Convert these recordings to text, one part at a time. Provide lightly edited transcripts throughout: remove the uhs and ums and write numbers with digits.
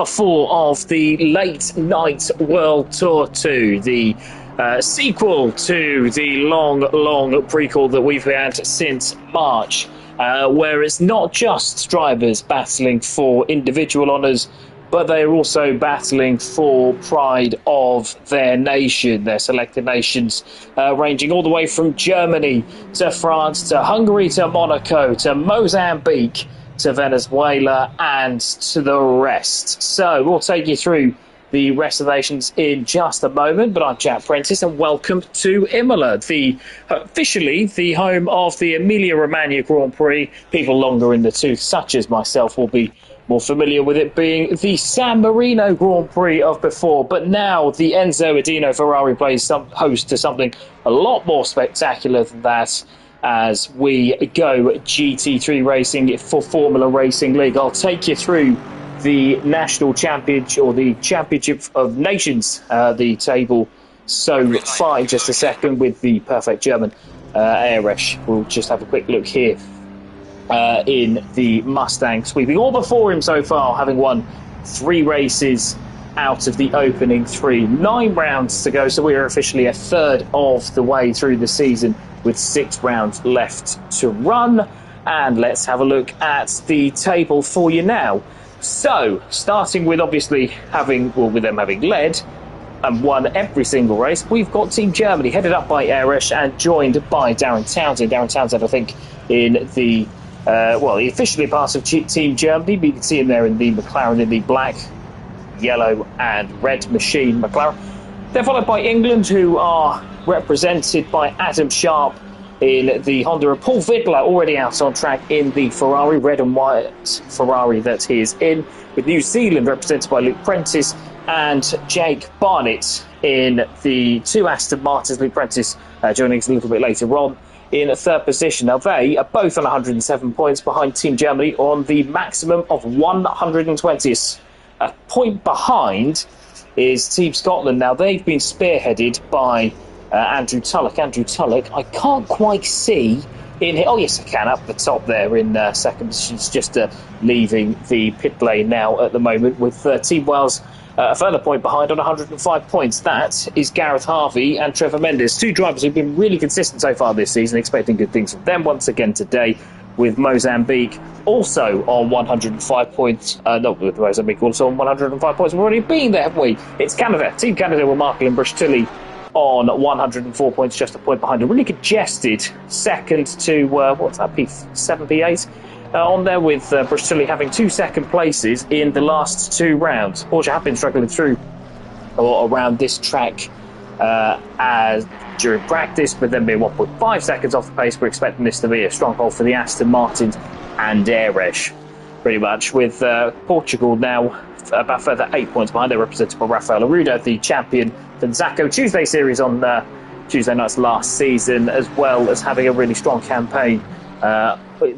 number 4 of the Late Night World Tour 2, the sequel to the long prequel that we've had since March, where it's not just drivers battling for individual honours, but they're also battling for pride of their nation, their selected nations, ranging all the way from Germany to France to Hungary to Monaco to Mozambique to Venezuela and to the rest. So we'll take you through the rest of the nations in just a moment, but I'm Jack Prentice and welcome to Imola, officially the home of the Emilia-Romagna Grand Prix. People longer in the tooth, such as myself, will be more familiar with it being the San Marino Grand Prix of before, but now the Enzo Adino Ferrari plays host to something a lot more spectacular than that, as we go GT3 racing for Formula Racing League. I'll take you through the National Championship, or the Championship of Nations, the table so far in just a second with the perfect German Airesh. We'll just have a quick look here in the Mustang, sweeping all before him so far, having won 3 races out of the opening 3. 9 rounds to go, so we are officially a third of the way through the season with 6 rounds left to run. And let's have a look at the table for you now. So, starting with obviously with them having led and won every single race, we've got Team Germany headed up by Airesh and joined by Darren Townsend. Darren Townsend, I think, in the he officially part of Team Germany, but you can see him there in the McLaren in the black, yellow and red machine McLaren. They're followed by England, who are represented by Adam Sharp in the Honda, and Paul Vidler already out on track in the Ferrari, red and white Ferrari that he is in, with New Zealand represented by Luke Prentice and Jake Barnett in the 2 Aston Martins. Luke Prentice joining us a little bit later on in 3rd position. Now they are both on 107 points behind Team Germany on the maximum of 120. A point behind is Team Scotland. Now they've been spearheaded by Andrew Tullock. Andrew Tullock, I can't quite see in here. Oh yes, I can, up the top there in 2nd position. It's just leaving the pit lane now at the moment, with Team Wales a further point behind on 105 points. That is Gareth Harvey and Trevor Mendes, 2 drivers who've been really consistent so far this season, expecting good things from them once again today, with Mozambique also on 105 points. Not with Mozambique, also on 105 points. We've already been there, haven't we? It's Canada. Team Canada with Markle and Bristolli on 104 points, just a point behind. A really congested second to, what's that, P7, P8? On there with Bristolli having 2 second places in the last 2 rounds. Porsche have been struggling through or around this track during practice, but then being 1.5 seconds off the pace. We're expecting this to be a stronghold for the Aston Martins and Airesh, pretty much, with Portugal now about further 8 points behind. They're represented by Rafael Aruda, the champion for the Zacco Tuesday series on Tuesday night's last season, as well as having a really strong campaign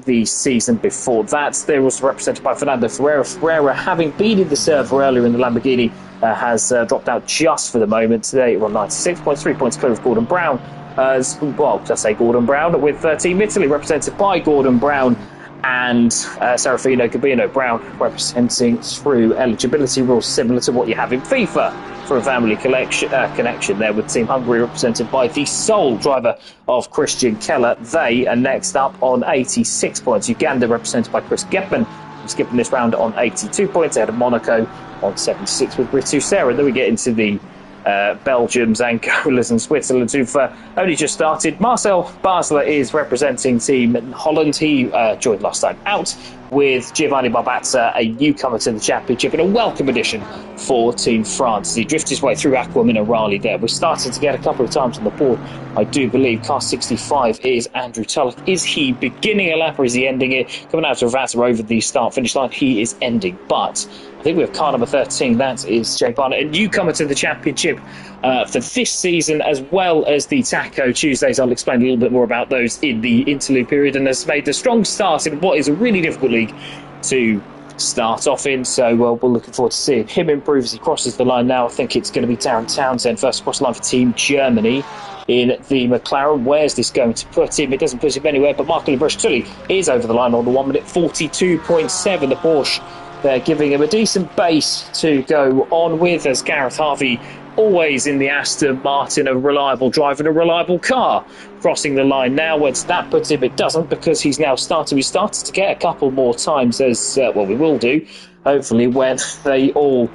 the season before that. They're also represented by Fernando Ferreira. Ferreira, having been in the server earlier in the Lamborghini, has dropped out just for the moment. Today we're on 96 points, 3 points clear of Gordon Brown. Gordon Brown, with Team Italy represented by Gordon Brown and Serafino Gabino. Brown representing through eligibility rules similar to what you have in FIFA for a family connection there, with Team Hungary represented by the sole driver of Christian Keller. They are next up on 86 points. Uganda represented by Chris Gepman, who's skipping this round on 82 points, ahead of Monaco on 76 with Ritu Serra. Then we get into the Belgiums, Angolas and Switzerland, who've only just started. Marcel Basler is representing Team Holland. He joined last time out, with Giovanni Barbazza, a newcomer to the championship, and a welcome addition for Team France. He drifted his way through Aqua Minerali there. We're starting to get a couple of times on the board. I do believe car 65 is Andrew Tullock. Is he beginning a lap or is he ending it? Coming out of Ravazza over the start-finish line, he is ending. But I think we have car number 13. That is Jake Barnett, a newcomer to the championship for this season, as well as the Taco Tuesdays. I'll explain a little bit more about those in the interlude period, and has made a strong start in what is a really difficult league to start off in. So we're looking forward to seeing him improve as he crosses the line now. I think it's going to be Darren Townsend first across the line for Team Germany in the McLaren. Where's this going to put him? It doesn't put him anywhere, but Marco Bristolli is over the line on the 1 minute 42.7. The Porsche They're giving him a decent base to go on with, as Gareth Harvey, always in the Aston Martin, a reliable driver and a reliable car. Crossing the line now, once that puts him, it doesn't, because he's now started to get a couple more times, as well, we will do, hopefully, when they all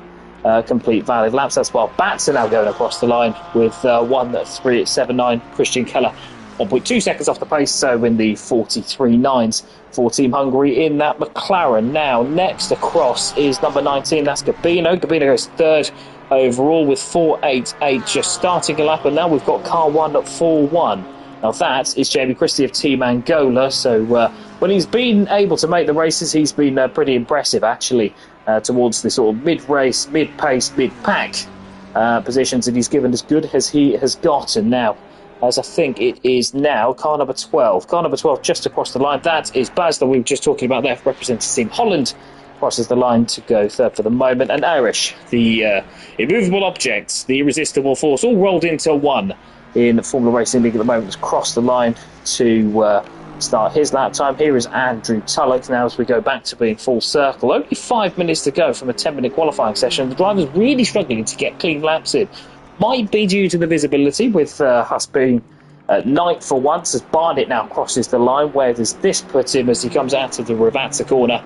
complete valid laps. That's while Bats are now going across the line with 1:3.79. Christian Keller 1.2 seconds off the pace, so in the 43.9s for Team Hungary in that McLaren. Now, next across is number 19, that's Gabino. Gabino goes third overall with 4.88, just starting a lap, and now we've got car 1 at 4.1. Now that is Jamie Christie of Team Angola, so when he's been able to make the races, he's been pretty impressive, actually, towards the sort of mid-race, mid-pace, mid-pack positions, and he's given as good as he has gotten now. As I think it is now car number 12. Car number 12 just across the line. That is Basler, we were just talking about there, representing Team Holland. Crosses the line to go third for the moment. And Irish, the immovable objects, the irresistible force, all rolled into one in the Formula Racing League at the moment, has crossed the line to start his lap time. Here is Andrew Tulloch now as we go back to being full circle. Only 5 minutes to go from a 10-minute qualifying session. The driver's really struggling to get clean laps in. Might be due to the visibility, with us being at night for once, as Barnett now crosses the line. Where does this put him as he comes out of the Ravazza corner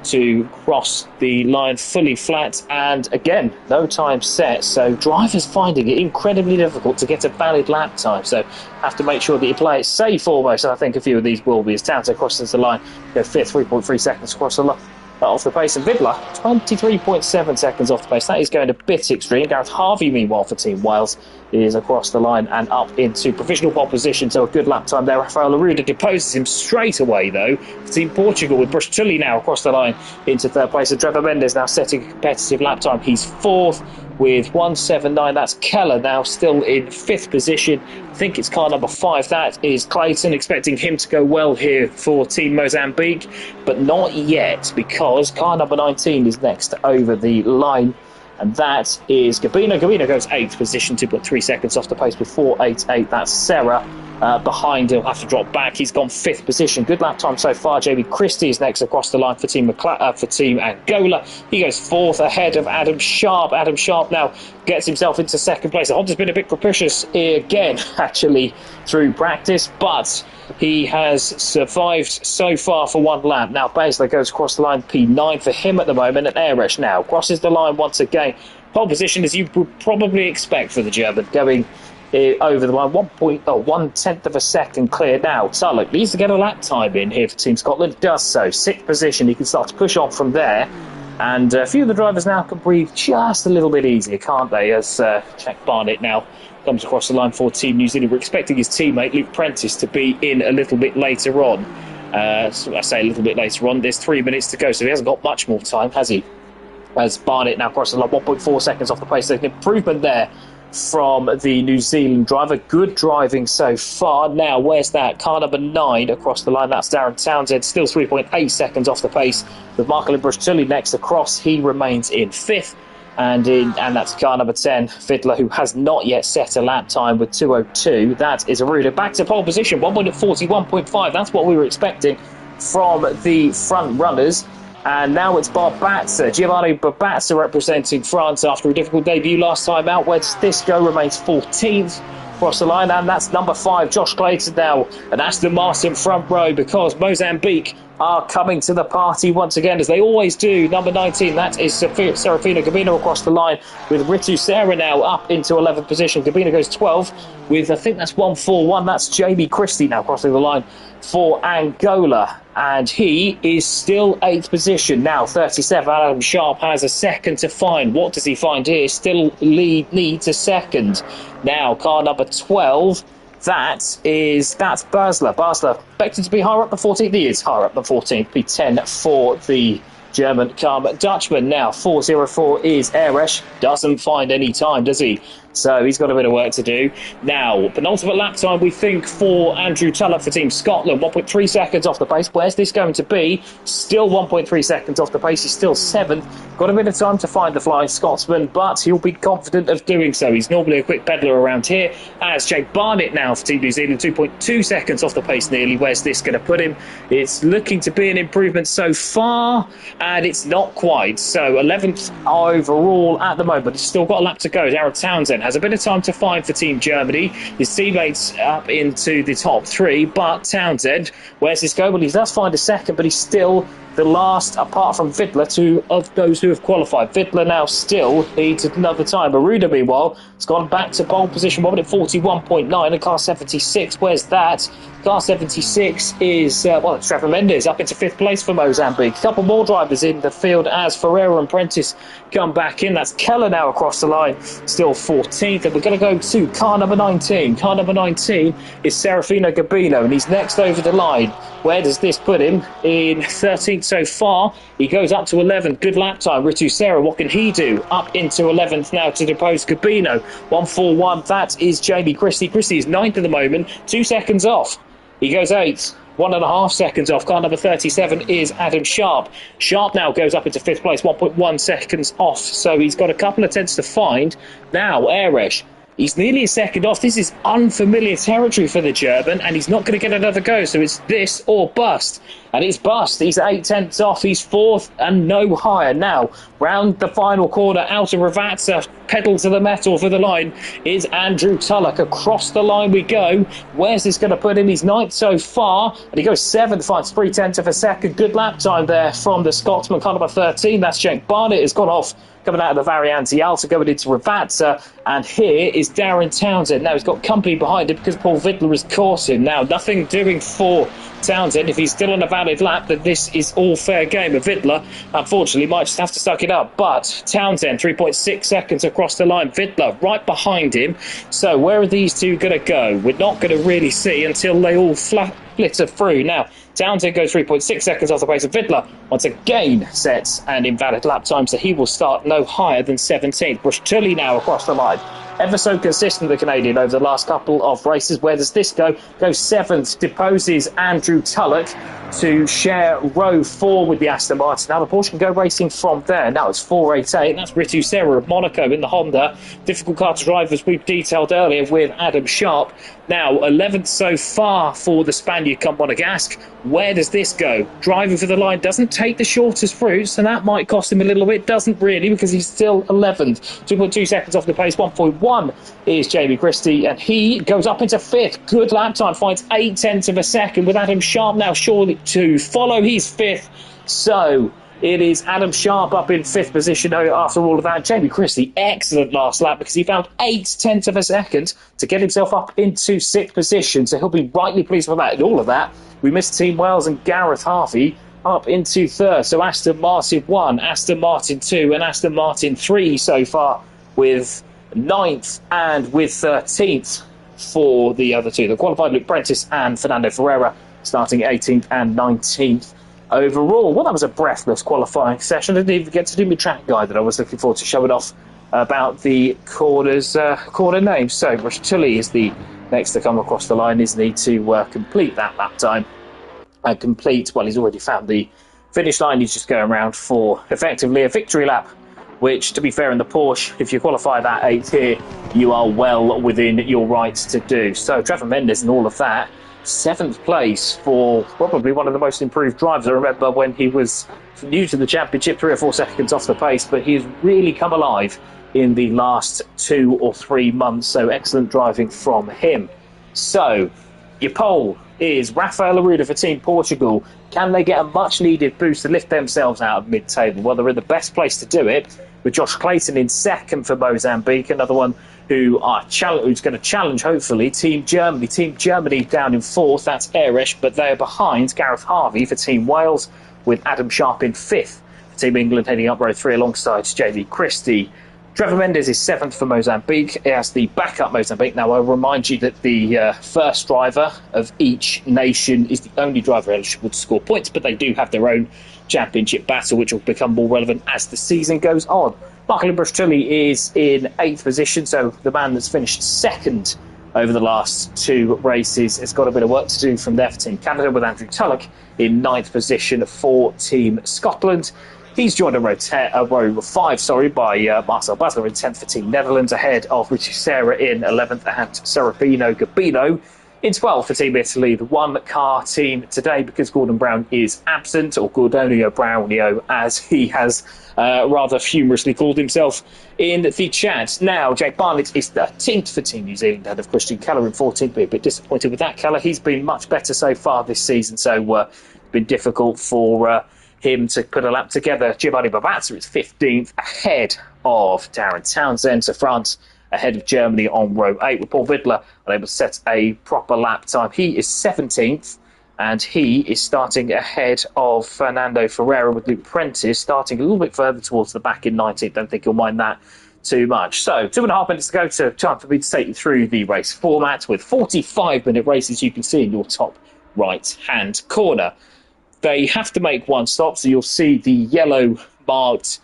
to cross the line fully flat? And again, no time set, so drivers finding it incredibly difficult to get a valid lap time, so have to make sure that you play it safe almost. And I think a few of these will be, as Townsend crosses the line, go fifth, 3.3 seconds across the line off the pace, and Vidler 23.7 seconds off the pace. That is going a bit extreme. Gareth Harvey, meanwhile, for Team Wales, is across the line and up into provisional pole position, so a good lap time there. Rafael Aruda deposes him straight away, though. Team Portugal with Brustulli now across the line into third place, and Trevor Mendes now setting a competitive lap time. He's fourth with 1:7.9. That's Keller now still in fifth position. I think it's car number 5. That is Clayton, expecting him to go well here for Team Mozambique, but not yet, because car number 19 is next over the line, and that is Gabino. Gabino goes 8th position, 2.3 seconds off the pace with 4.88. That's Serra behind. He'll have to drop back. He's gone 5th position. Good lap time so far. Jamie Christie is next across the line for Team Angola. He goes 4th ahead of Adam Sharp. Adam Sharp now gets himself into 2nd place. The Honda's been a bit capricious again, actually, through practice, but he has survived so far for one lap. Now Basler goes across the line, P9 for him at the moment, and Eresh now crosses the line once again. Pole position, as you would probably expect for the German, going over the line, 1/10 of a second clear now. Tulloch needs to get a lap time in here for Team Scotland. Does so. 6th position. He can start to push on from there. And a few of the drivers now can breathe just a little bit easier, can't they? As Jack Barnett now comes across the line for Team New Zealand. We're expecting his teammate Luke Prentice to be in a little bit later on. So I say a little bit later on. There's 3 minutes to go, so he hasn't got much more time, has he? As Barnett now crosses the line, 1.4 seconds off the pace. There's an improvement there from the New Zealand driver. Good driving so far. Now, where's that? Car number 9 across the line. That's Darren Townsend, still 3.8 seconds off the pace. With Marco Brustulli next across, he remains in 5th. And that's car number 10, Vidler, who has not yet set a lap time with 2:02. That is Aruda back to pole position, 1:41.5. That's what we were expecting from the front runners. And now it's Barbatza, Giovanni Barbatza, representing France after a difficult debut last time out. Where does this go? Remains 14th across the line, and that's number 5, Josh Clayton now, an Aston Martin front row, because Mozambique are coming to the party once again, as they always do. Number 19, that is Serafino Gabino across the line, with Ritu Serra now up into 11th position. Gabino goes 12 with, I think that's 1:41. That's Jamie Christie now crossing the line for Angola, and he is still 8th position now, 37. Adam Sharp has a second to find. What does he find here? Still needs a second. Now car number 12, that's Basler. Basler expected to be higher up the 14th. He is higher up the 14th. P10 for the German car Dutchman. Now 4:04 is Eresh. Doesn't find any time, does he? So he's got a bit of work to do. Now, penultimate lap time, we think, for Andrew Tulloch for Team Scotland. 1.3 seconds off the pace. Where's this going to be? Still 1.3 seconds off the pace. He's still 7th. Got a bit of time to find the Flying Scotsman, but he'll be confident of doing so. He's normally a quick peddler around here. As Jake Barnett now for Team New Zealand, 2.2 seconds off the pace nearly. Where's this going to put him? It's looking to be an improvement so far, and it's not quite. So 11th overall at the moment. He's still got a lap to go. Darren Townsend has a bit of time to find for Team Germany. His teammates up into the top 3, but Townsend, where's this go? Well, he does find a second, but he's still the last, apart from Vidler, of those who have qualified. Vidler now still needs another time. Aruda, meanwhile, has gone back to pole position, 1 minute 41.9, and car 76. Where's that? Car 76 is, it's Trevor Mendes up into 5th place for Mozambique. A couple more drivers in the field as Ferreira and Prentice come back in. That's Keller now across the line, still 14th. And we're going to go to car number 19. Car number 19 is Serafino Gabino, and he's next over the line. Where does this put him? In 13th so far. He goes up to 11th. Good lap time. Ritu Serra, what can he do? Up into 11th now to depose Gabino. 141. That is Jamie Christie. Christie is 9th at the moment. 2 seconds off. He goes 8th. 1.5 seconds off. Car number 37 is Adam Sharp. Sharp now goes up into 5th place, 1.1 seconds off. So he's got a couple of tenths to find. Now, Eresh. He's nearly a second off. This is unfamiliar territory for the German, and he's not going to get another go. So it's this or bust. And it's bust. He's 8 tenths off. He's 4th and no higher. Now, round the final corner, out of Ravazza, pedal to the metal for the line, is Andrew Tulloch. Across the line we go. Where's this going to put him? He's 9th so far, and he goes 7th, finds 3 tenths of a second. Good lap time there from the Scotsman. Car number 13, that's Jake Barnett, has gone off, coming out of the Variante Alta, going into Ravazza, and here is Darren Townsend. Now he's got company behind him because Paul Vidler has caught him. Now nothing doing for Townsend. If he's still on a valid lap, then this is all fair game. Of Vidler, unfortunately, might just have to suck it up. But Townsend, 3.6 seconds across the line. Vidler right behind him. So where are these two going to go? We're not going to really see until they all flitter through. Now, Townsend goes 3.6 seconds off the pace of Vidler. Once again, sets an invalid lap time, so he will start no higher than 17th. Bush Tully now across the line. Ever so consistent, the Canadian, over the last couple of races. Where does this go? Goes 7th, deposes Andrew Tulloch to share row 4 with the Aston Martin. Now the Porsche can go racing from there. Now it's 488, and that's Ritu Serra of Monaco in the Honda. Difficult car to drive, as we've detailed earlier, with Adam Sharp. Now 11th so far for the Spaniard come Monegasque. Where does this go? Driving for the line doesn't take the shortest route, so that might cost him a little bit. Doesn't really, because he's still 11th. 2.2 seconds off the pace. 1.1 is Jamie Christie, and he goes up into 5th. Good lap time, finds 8 tenths of a second, with Adam Sharp now surely to follow. He's 5th. So it is Adam Sharp up in 5th position after all of that. Jamie Christie, excellent last lap, because he found 8 tenths of a second to get himself up into 6th position. So he'll be rightly pleased with that. And all of that, we missed Team Wales and Gareth Harvey up into 3rd. So Aston Martin 1, Aston Martin 2, and Aston Martin 3 so far, with 9th and with 13th for the other two. The qualified Luke Prentice and Fernando Ferreira starting 18th and 19th overall. Well, that was a breathless qualifying session. I didn't even get to do my track guide that I was looking forward to showing off about the corner names. So Rush Tully is the next to come across the line, isn't he, to complete that lap time. Well, he's already found the finish line. He's just going around for effectively a victory lap, which, to be fair, in the Porsche, if you qualify that 8th here, you are well within your rights to do. So Trevor Mendes and all of that, 7th place for probably one of the most improved drivers. I remember when he was new to the championship, 3 or 4 seconds off the pace, but he's really come alive in the last 2 or 3 months. So excellent driving from him. So your pole is Rafael Aruda for Team Portugal. Can they get a much needed boost to lift themselves out of mid-table? Well, they're in the best place to do it, with Josh Clayton in 2nd for Mozambique, another one who's going to challenge, hopefully, Team Germany. Team Germany down in 4th, that's Eresh, but they're behind Gareth Harvey for Team Wales, with Adam Sharp in 5th. For Team England heading up row 3 alongside Jamie Christie. Trevor Mendes is 7th for Mozambique. He has the backup Mozambique. Now, I'll remind you that the first driver of each nation is the only driver eligible to score points, but they do have their own championship battle, which will become more relevant as the season goes on. Michael Imbruglia is in 8th position, so the man that's finished second over the last 2 races has got a bit of work to do from there for Team Canada, with Andrew Tulloch in 9th position for Team Scotland. He's joined a row 5 by Marcel Basler in 10th for Team Netherlands, ahead of Richie Serra in 11th and Serafino Gabino in 12th for Team Italy. The one-car team today, because Gordon Brown is absent, or Gordonio Brownio, as he has rather humorously called himself in the chat. Now, Jake Barnett is 13th for Team New Zealand, ahead of Christian Keller in 14th. Be a bit disappointed with that, Keller. He's been much better so far this season, so it's been difficult for him to put a lap together. Giovanni Bavazza is 15th, ahead of Darren Townsend. So France ahead of Germany on row 8, with Paul Vidler unable to set a proper lap time. He is 17th, and he is starting ahead of Fernando Ferreira, with Luke Prentice starting a little bit further towards the back in 19th. Don't think you'll mind that too much. So 2.5 minutes to go, to time for me to take you through the race format, with 45-minute races you can see in your top right-hand corner. They have to make one stop, so you'll see the yellow marked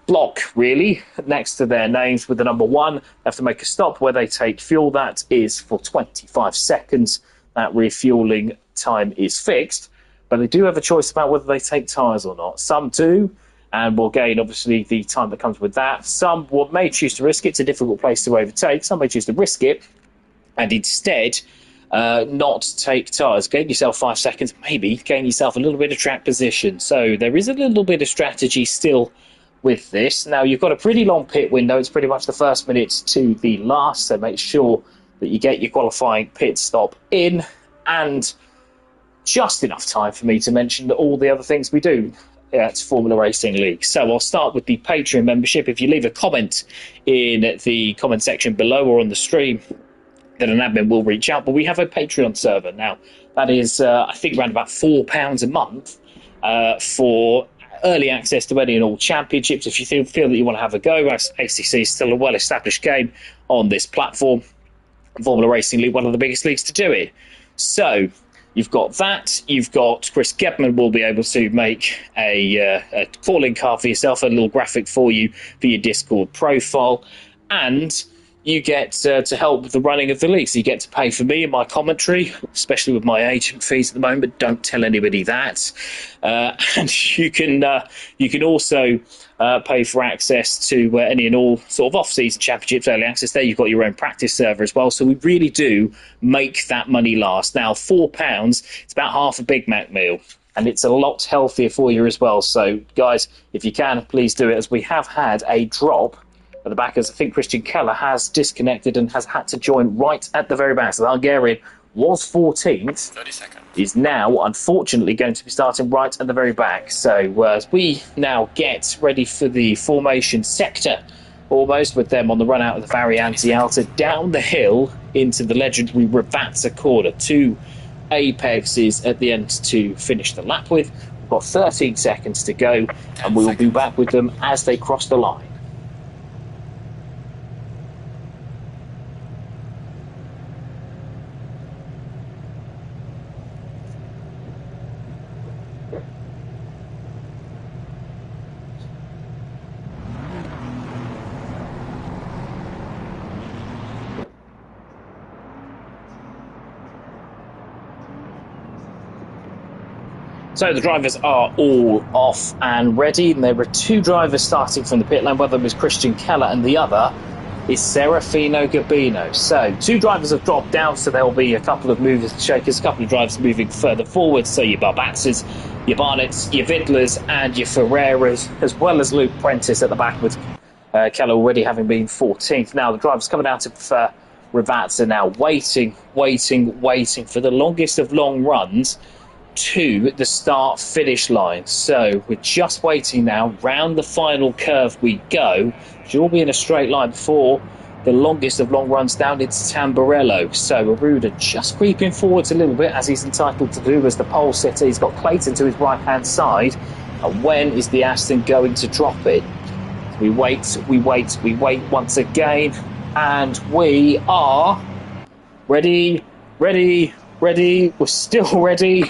block, really, next to their names with the number 1. They have to make a stop where they take fuel. That is for 25 seconds. That refueling time is fixed, but they do have a choice about whether they take tyres or not. Some do, and will gain, obviously, the time that comes with that. Some may choose to risk it. It's a difficult place to overtake. Some may choose to risk it and instead not take tyres. Gain yourself 5 seconds, maybe gain yourself a little bit of track position. So there is a little bit of strategy still with this. Now, you've got a pretty long pit window. It's pretty much the first minute to the last, so make sure that you get your qualifying pit stop in, and just enough time for me to mention all the other things we do at Formula Racing League. So I'll start with the Patreon membership. If you leave a comment in the comment section below or on the stream, then an admin will reach out. But we have a Patreon server now. That is, I think, around about £4 a month for early access to any and all championships. If you feel that you want to have a go, ACC is still a well-established game on this platform. Formula Racing League, one of the biggest leagues to do it. So you've got that. You've got Chris Gebman will be able to make a calling card for yourself, a little graphic for you for your Discord profile, and you get to help with the running of the league. So you get to pay for me and my commentary, especially with my agent fees at the moment. Don't tell anybody that. And you can also pay for access to any and all sort of off-season championships, early access. There you've got your own practice server as well. So we really do make that money last. Now, £4, it's about half a Big Mac meal, and it's a lot healthier for you as well. So, guys, if you can, please do it, as we have had a drop at the back, as I think Christian Keller has disconnected and has had to join right at the very back. So the Hungarian was 14th, 30 seconds. Is now, unfortunately, going to be starting right at the very back. So as we now get ready for the formation sector, almost, with them on the run out of the Variante Alta, down the hill into the legendary Ravazza corner. 2 apexes at the end to finish the lap with. We've got 13 seconds to go, and we will be back with them as they cross the line. So the drivers are all off and ready, and there are 2 drivers starting from the pit lane. One of them is Christian Keller, and the other is Serafino Gabino. So 2 drivers have dropped down, so there will be a couple of movers and shakers, a couple of drivers moving further forward. So your Barbazzas, your Barnetts, your Vidlers, and your Ferreiras, as well as Luke Prentice at the back, with Keller already having been 14th. Now the drivers coming out of Ravazza now waiting for the longest of long runs to the start-finish line. So we're just waiting now. Round the final curve we go. She'll be in a straight line before the longest of long runs down into Tamburello. So Aruda just creeping forwards a little bit, as he's entitled to do as the pole sitter. He's got Clayton to his right-hand side. And when is the Aston going to drop it? We wait once again. And we are ready, Ready, we're still ready.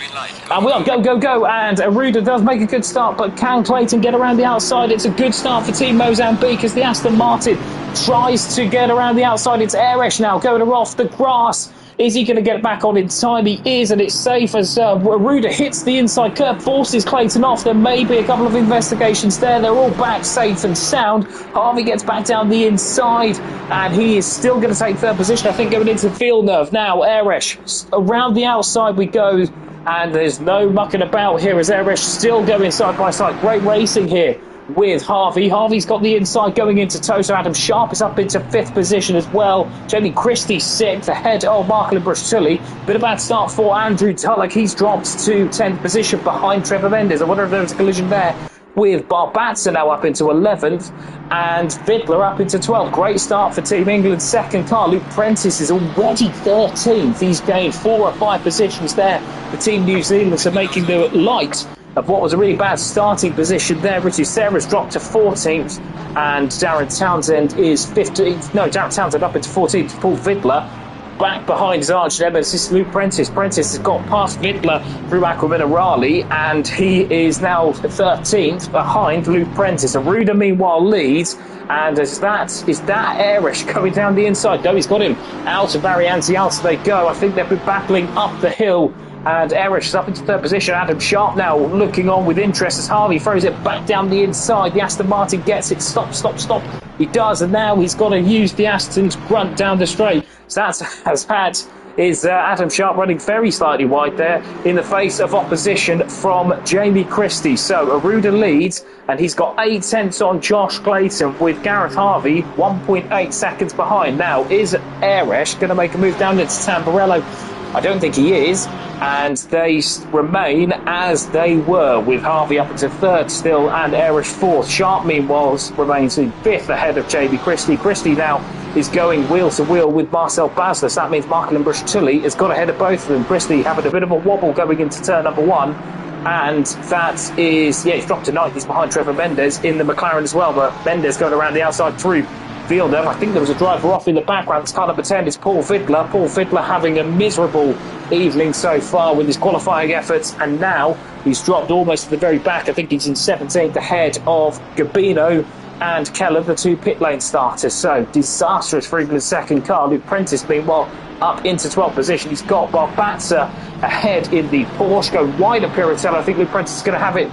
And we are go, go, go. And Aruda does make a good start, but can Clayton get around the outside? It's a good start for Team Mozambique as the Aston Martin tries to get around the outside. It's Eresh now going off the grass. Is he going to get it back on in time? He is, and it's safe as Aruda hits the inside curve, forces Clayton off. There may be a couple of investigations there. They're all back safe and sound. Harvey gets back down the inside, and he is still going to take third position, I think, going into Villeneuve. Now, Eresh, around the outside we go, and there's no mucking about here as Eresh still going side by side. Great racing here with Harvey. Harvey's got the inside going into Toto. Adam Sharp is up into 5th position as well. Jamie Christie 6th ahead of Marklin Brushulli. Bit of a bad start for Andrew Tulloch. He's dropped to 10th position behind Trevor Mendes. I wonder if there was a collision there with Barbatza now up into 11th and Vidler up into 12th. Great start for Team England's second car. Luke Prentice is already 13th. He's gained 4 or 5 positions there for Team New Zealand, so making the light of what was a really bad starting position there. Richie Serra's dropped to 14th and Darren Townsend is 15th. No, Darren Townsend up into 14th. Paul Vidler back behind his arch nemesis Luke Prentice. Prentice has got past Vidler through Aquaminerali and he is now 13th behind Luke Prentice. Aruda meanwhile leads, and is that Eresh coming down the inside? No, he's got him out of Varianzi. Out they go. I think they've been battling up the hill, and Eresh is up into 3rd position. Adam Sharp now looking on with interest as Harvey throws it back down the inside. The Aston Martin gets it. Stop, stop, stop. He does, and now he's got to use the Aston's grunt down the straight. So that has had is Adam Sharp running very slightly wide there in the face of opposition from Jamie Christie. So Aruda leads, and he's got 8 tenths on Josh Clayton, with Gareth Harvey 1.8 seconds behind. Now, is Eresh going to make a move down into Tamburello? I don't think he is, and they remain as they were, with Harvey up into 3rd still and Eresh 4th. Sharp, meanwhile, remains in 5th ahead of Jamie Christie. Christie now is going wheel to wheel with Marcel Basler, so that means Marklin Brushulli has got ahead of both of them. Christie having a bit of a wobble going into turn number 1, and that is, yeah, he's dropped to 9th. He's behind Trevor Mendes in the McLaren as well, but Mendes going around the outside through Villeneuve. I think there was a driver off in the background. It's car number 10 is Paul Vidler. Paul Vidler having a miserable evening so far with his qualifying efforts, and now he's dropped almost to the very back. I think he's in 17th ahead of Gabino and Keller, the 2 pit lane starters. So disastrous for England's second car. Luke Prentice, meanwhile, up into 12th position. He's got Barbatza ahead in the Porsche. Go wide of Piratella. I think Luke Prentice is going to have it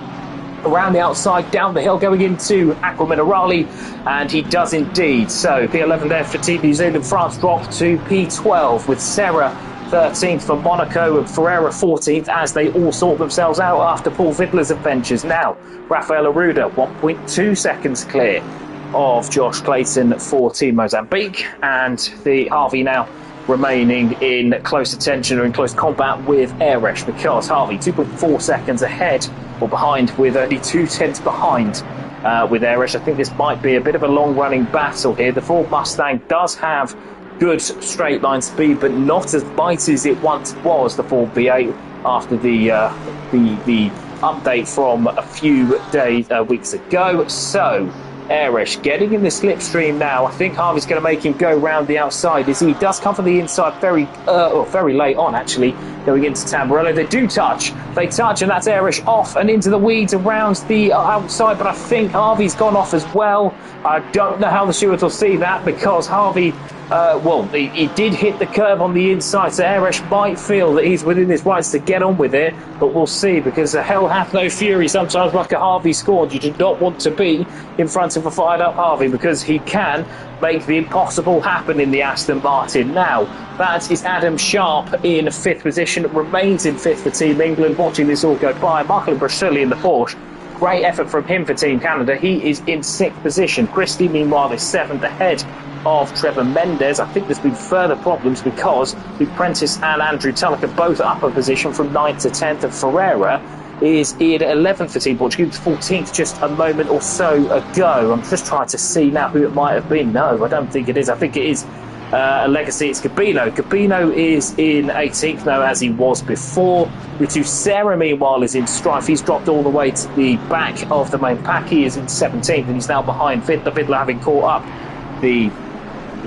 around the outside, down the hill, going into Aquaminerali, and he does indeed. So P11 there for Team New Zealand. France dropped to P12 with Serra 13th for Monaco and Ferreira 14th as they all sort themselves out after Paul Vidler's adventures. Now, Rafael Aruda 1.2 seconds clear of Josh Clayton for Team Mozambique, and the Harvey now remaining in close attention or in close combat with Eresh, because Harvey 2.4 seconds ahead or behind, with only 2 tenths behind with Eresh. I think this might be a bit of a long-running battle here. The Ford Mustang does have good straight line speed, but not as mighty as it once was, the Ford V8, after the update from a few weeks ago. So Eresh getting in the slipstream now. I think Harvey's going to make him go round the outside, as he does come from the inside very late on, actually, going into Tamburello. They touch, and that's Eresh off and into the weeds around the outside, but I think Harvey's gone off as well. I don't know how the stewards will see that, because Harvey, he did hit the curve on the inside, so Eresh might feel that he's within his rights to get on with it, but we'll see, because hell hath no fury sometimes like a Harvey scored. You do not want to be in front of a fired up Harvey, because he can make the impossible happen in the Aston Martin. Now, that is Adam Sharp in 5th position, remains in 5th for Team England. Watching this all go by, Marklin Brushulli in the Porsche. Great effort from him for Team Canada. He is in 6th position. Christie, meanwhile, is 7th ahead of Trevor Mendes. I think there's been further problems, because Luke Prentice and Andrew Tulloch are both up a position from 9th to 10th, and Ferreira is in 11th for Team Portugal. He was 14th just a moment or so ago. I'm just trying to see now who it might have been. No, I don't think it is. I think it is a legacy. It's Gabino. Gabino is in 18th now, as he was before. Ritu Serra, meanwhile, is in strife. He's dropped all the way to the back of the main pack. He is in 17th, and he's now behind Vidler. Vidler having caught up the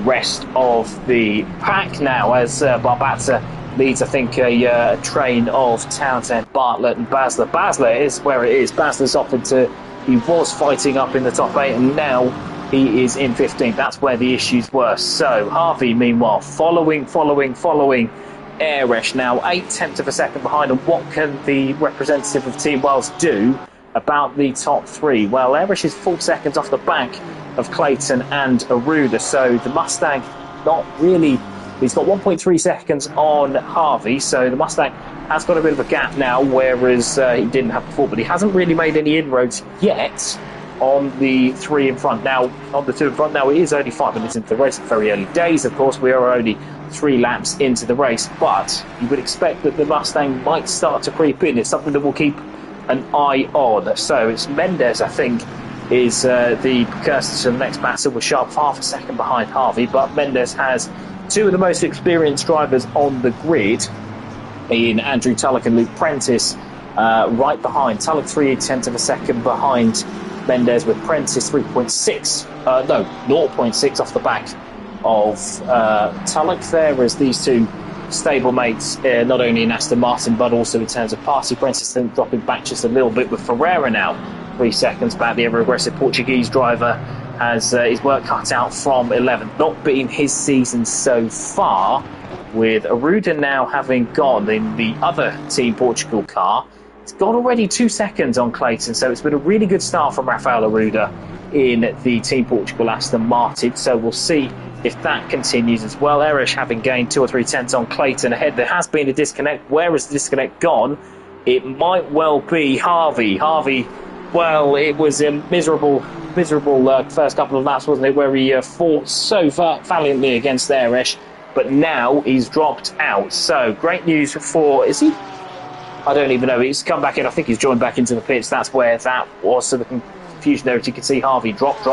rest of the pack now, as Barbatza leads, I think, a train of Townsend, Bartlett and Basler. Basler is where it is. Basler's offered to... He was fighting up in the top 8 and now he is in 15th. That's where the issues were. So Harvey, meanwhile, following Eresh now 8/10 of a second behind. And what can the representative of Team Wales do about the top 3? Well, Eresh is 4 seconds off the back of Clayton and Aruda. So the Mustang not really... He's got 1.3 seconds on Harvey, so the Mustang has got a bit of a gap now, whereas he didn't have before, but he hasn't really made any inroads yet on the 3 in front. Now, on the 2 in front, now it is only 5 minutes into the race, very early days, of course. We are only 3 laps into the race, but you would expect that the Mustang might start to creep in. It's something that we'll keep an eye on. So it's Mendes, I think, is the precursor to the next battle, with Sharp half a second behind Harvey, but Mendes has 2 of the most experienced drivers on the grid in Andrew Tulloch and Luke Prentice right behind. Tulloch 3/10 of a second behind Mendes, with Prentice 0.6 off the back of Tulloch there, as these 2 stablemates, not only in Aston Martin but also in terms of party. Prentice then dropping back just a little bit, with Ferreira now 3 seconds back. The ever-aggressive Portuguese driver has his work cut out from 11th. Not been his season so far, with Aruda now having gone in the other Team Portugal car. It's got already 2 seconds on Clayton, so it's been a really good start from Rafael Aruda in the Team Portugal Aston Martin. So we'll see if that continues as well. Eresh having gained 2 or 3 tenths on Clayton ahead. There has been a disconnect. Where has the disconnect gone? It might well be Harvey. Well, it was a miserable first couple of laps, wasn't it, where he fought so valiantly against Eresh, but now he's dropped out. So great news for... Is he? I don't even know. He's come back in. I think he's joined back into the pits. That's where that was. So the confusion there, as you can see, Harvey drop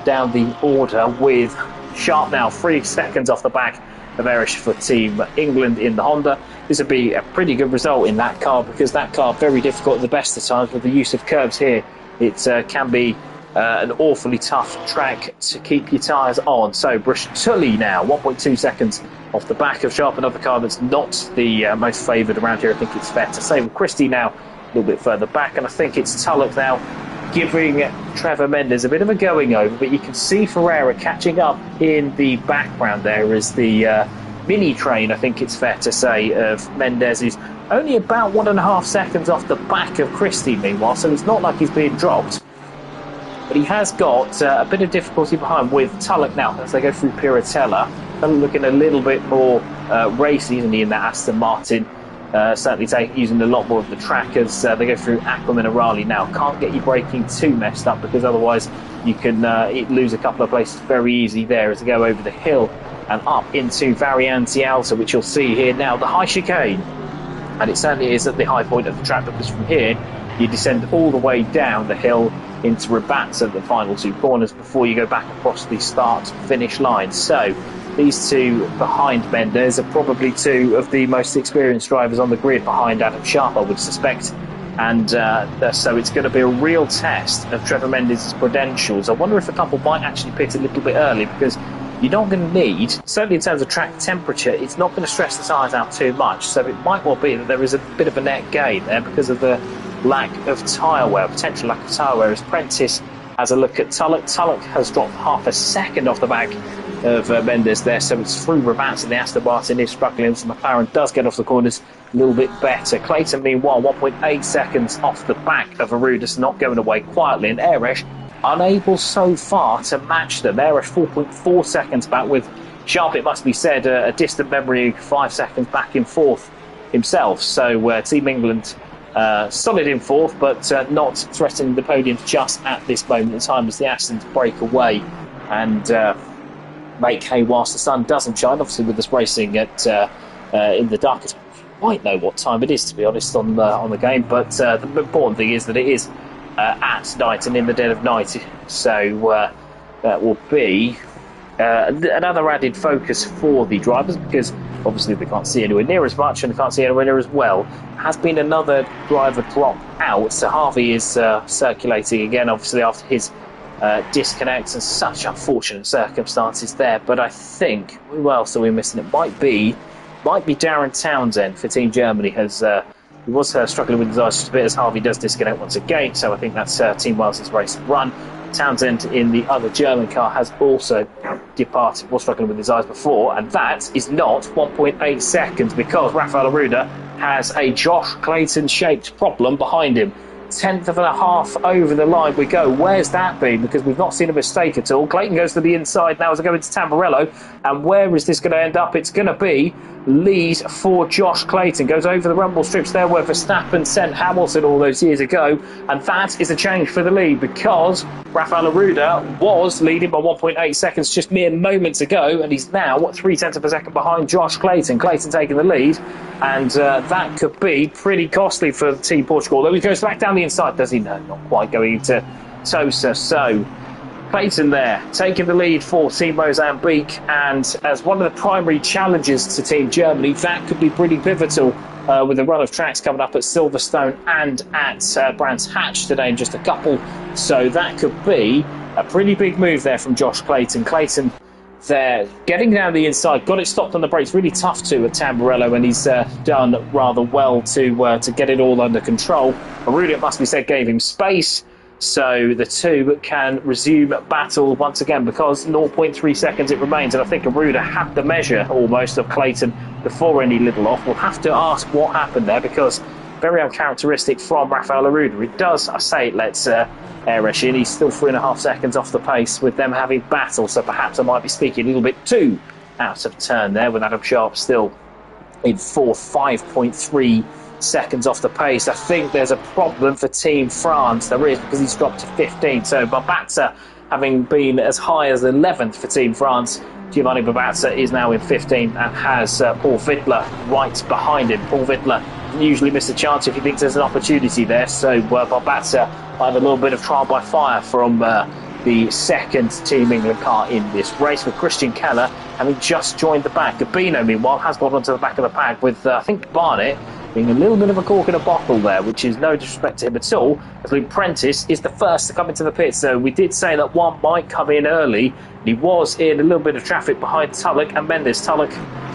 down the order, with Sharp now 3 seconds off the back of Eresh for Team England in the Honda. This would be a pretty good result in that car, because that car very difficult at the best of times with the use of curbs here. It can be an awfully tough track to keep your tyres on. So Tully now 1.2 seconds off the back of Sharp, another car that's not the most favoured around here, I think it's fair to say. With Christie now a little bit further back, and I think it's Tulloch now giving Trevor Mendes a bit of a going over, but you can see Ferreira catching up in the background there as the mini train, I think it's fair to say, of Mendes is only about 1.5 seconds off the back of Christie meanwhile, so it's not like he's being dropped, but he has got a bit of difficulty behind with Tulloch now as they go through Piratella. Looking a little bit more racy, isn't he, in that Aston Martin? Certainly using a lot more of the track as they go through Aquaman and Raleigh now. Can't get your braking too messed up, because otherwise you can lose a couple of places very easy there as they go over the hill and up into Variante Alta, which you'll see here now, the high chicane. And it certainly is at the high point of the track, because from here you descend all the way down the hill into Rabat at the final 2 corners before you go back across the start-finish line. So these 2 behind Mendes are probably 2 of the most experienced drivers on the grid, behind Adam Sharp, I would suspect. And so it's going to be a real test of Trevor Mendes' credentials. I wonder if a couple might actually pit a little bit early, because you're not going to need, certainly in terms of track temperature, it's not going to stress the tyres out too much. So it might well be that there is a bit of a net gain there because of the lack of tyre wear, potential lack of tyre wear. As Prentice has a look at Tulloch. Tulloch has dropped half a second off the back of Mendes there, so it's through Rabat, and the Aston Martin is struggling. So McLaren does get off the corners a little bit better. Clayton, meanwhile, 1.8 seconds off the back of Aruda, not going away quietly, and Eresh unable so far to match them. Eresh 4.4 seconds back, with Sharp, it must be said, a distant memory 5 seconds back in 4th himself. So Team England solid in 4th, but not threatening the podium just at this moment in time, as the Astons break away and make hay whilst the sun doesn't shine. Obviously, with us racing at in the dark, I might know what time it is, to be honest, on the game. But the important thing is that it is at night and in the dead of night. So that will be another added focus for the drivers, because obviously they can't see anywhere near as much and they can't see anywhere near as well. Has been another driver drop out, so Harvey is circulating again, obviously after his disconnects, and such unfortunate circumstances there. But I think, who else are we missing? It might be might be Darren Townsend for Team Germany. He was struggling with his eyes just a bit as Harvey does disconnect once again, so I think that's Team Wales' race run. Townsend in the other German car has also departed, was struggling with his eyes before, and that is not 1.8 seconds because Rafael Aruda has a Josh Clayton shaped problem behind him. 10th of a half over the line we go. Where's that been? Because we've not seen a mistake at all. Clayton goes to the inside now as I go into Tamburello. And where is this going to end up? It's going to be lead for Josh Clayton. Goes over the rumble strips there where Verstappen sent Hamilton all those years ago. And that is a change for the lead because Rafael Aruda was leading by 1.8 seconds just mere moments ago. And he's now 0.3 of a second behind Josh Clayton. Clayton taking the lead. And that could be pretty costly for Team Portugal. Although he goes back down the inside, does he? No, not quite going into Tosa. So Clayton there taking the lead for Team Mozambique, and as one of the primary challenges to Team Germany, that could be pretty pivotal with a run of tracks coming up at Silverstone and at Brands Hatch today in just a couple. So that could be a pretty big move there from Josh Clayton. Clayton there getting down the inside, got it stopped on the brakes, really tough to at Tamburello, and he's done rather well to get it all under control. Aruda, it must be said, gave him space, so the two can resume battle once again because 0.3 seconds it remains, and I think Aruda had the measure almost of Clayton before any little off. We'll have to ask what happened there because very uncharacteristic from Rafael Aruda. It does, I say it lets Eresh in. He's still 3.5 seconds off the pace with them having battle, so perhaps I might be speaking a little bit too out of turn there with Adam Sharp still in fourth, 5.3 seconds off the pace. I think there's a problem for Team France. There is, because he's dropped to 15. So Babazza, having been as high as 11th for Team France, Giovanni Babazza is now in 15th and has Paul Wittler right behind him. Paul Wittler usually miss a chance if he thinks there's an opportunity there, so Babazza had a little bit of trial by fire from the second Team England car in this race, with Christian Keller having just joined the back. Gabino, meanwhile, has got onto the back of the pack with, I think, Barnett being a little bit of a cork in a bottle there, which is no disrespect to him at all, as Luke Prentice is the first to come into the pit. So we did say that one might come in early. He was in a little bit of traffic behind Tulloch and Mendes. Tulloch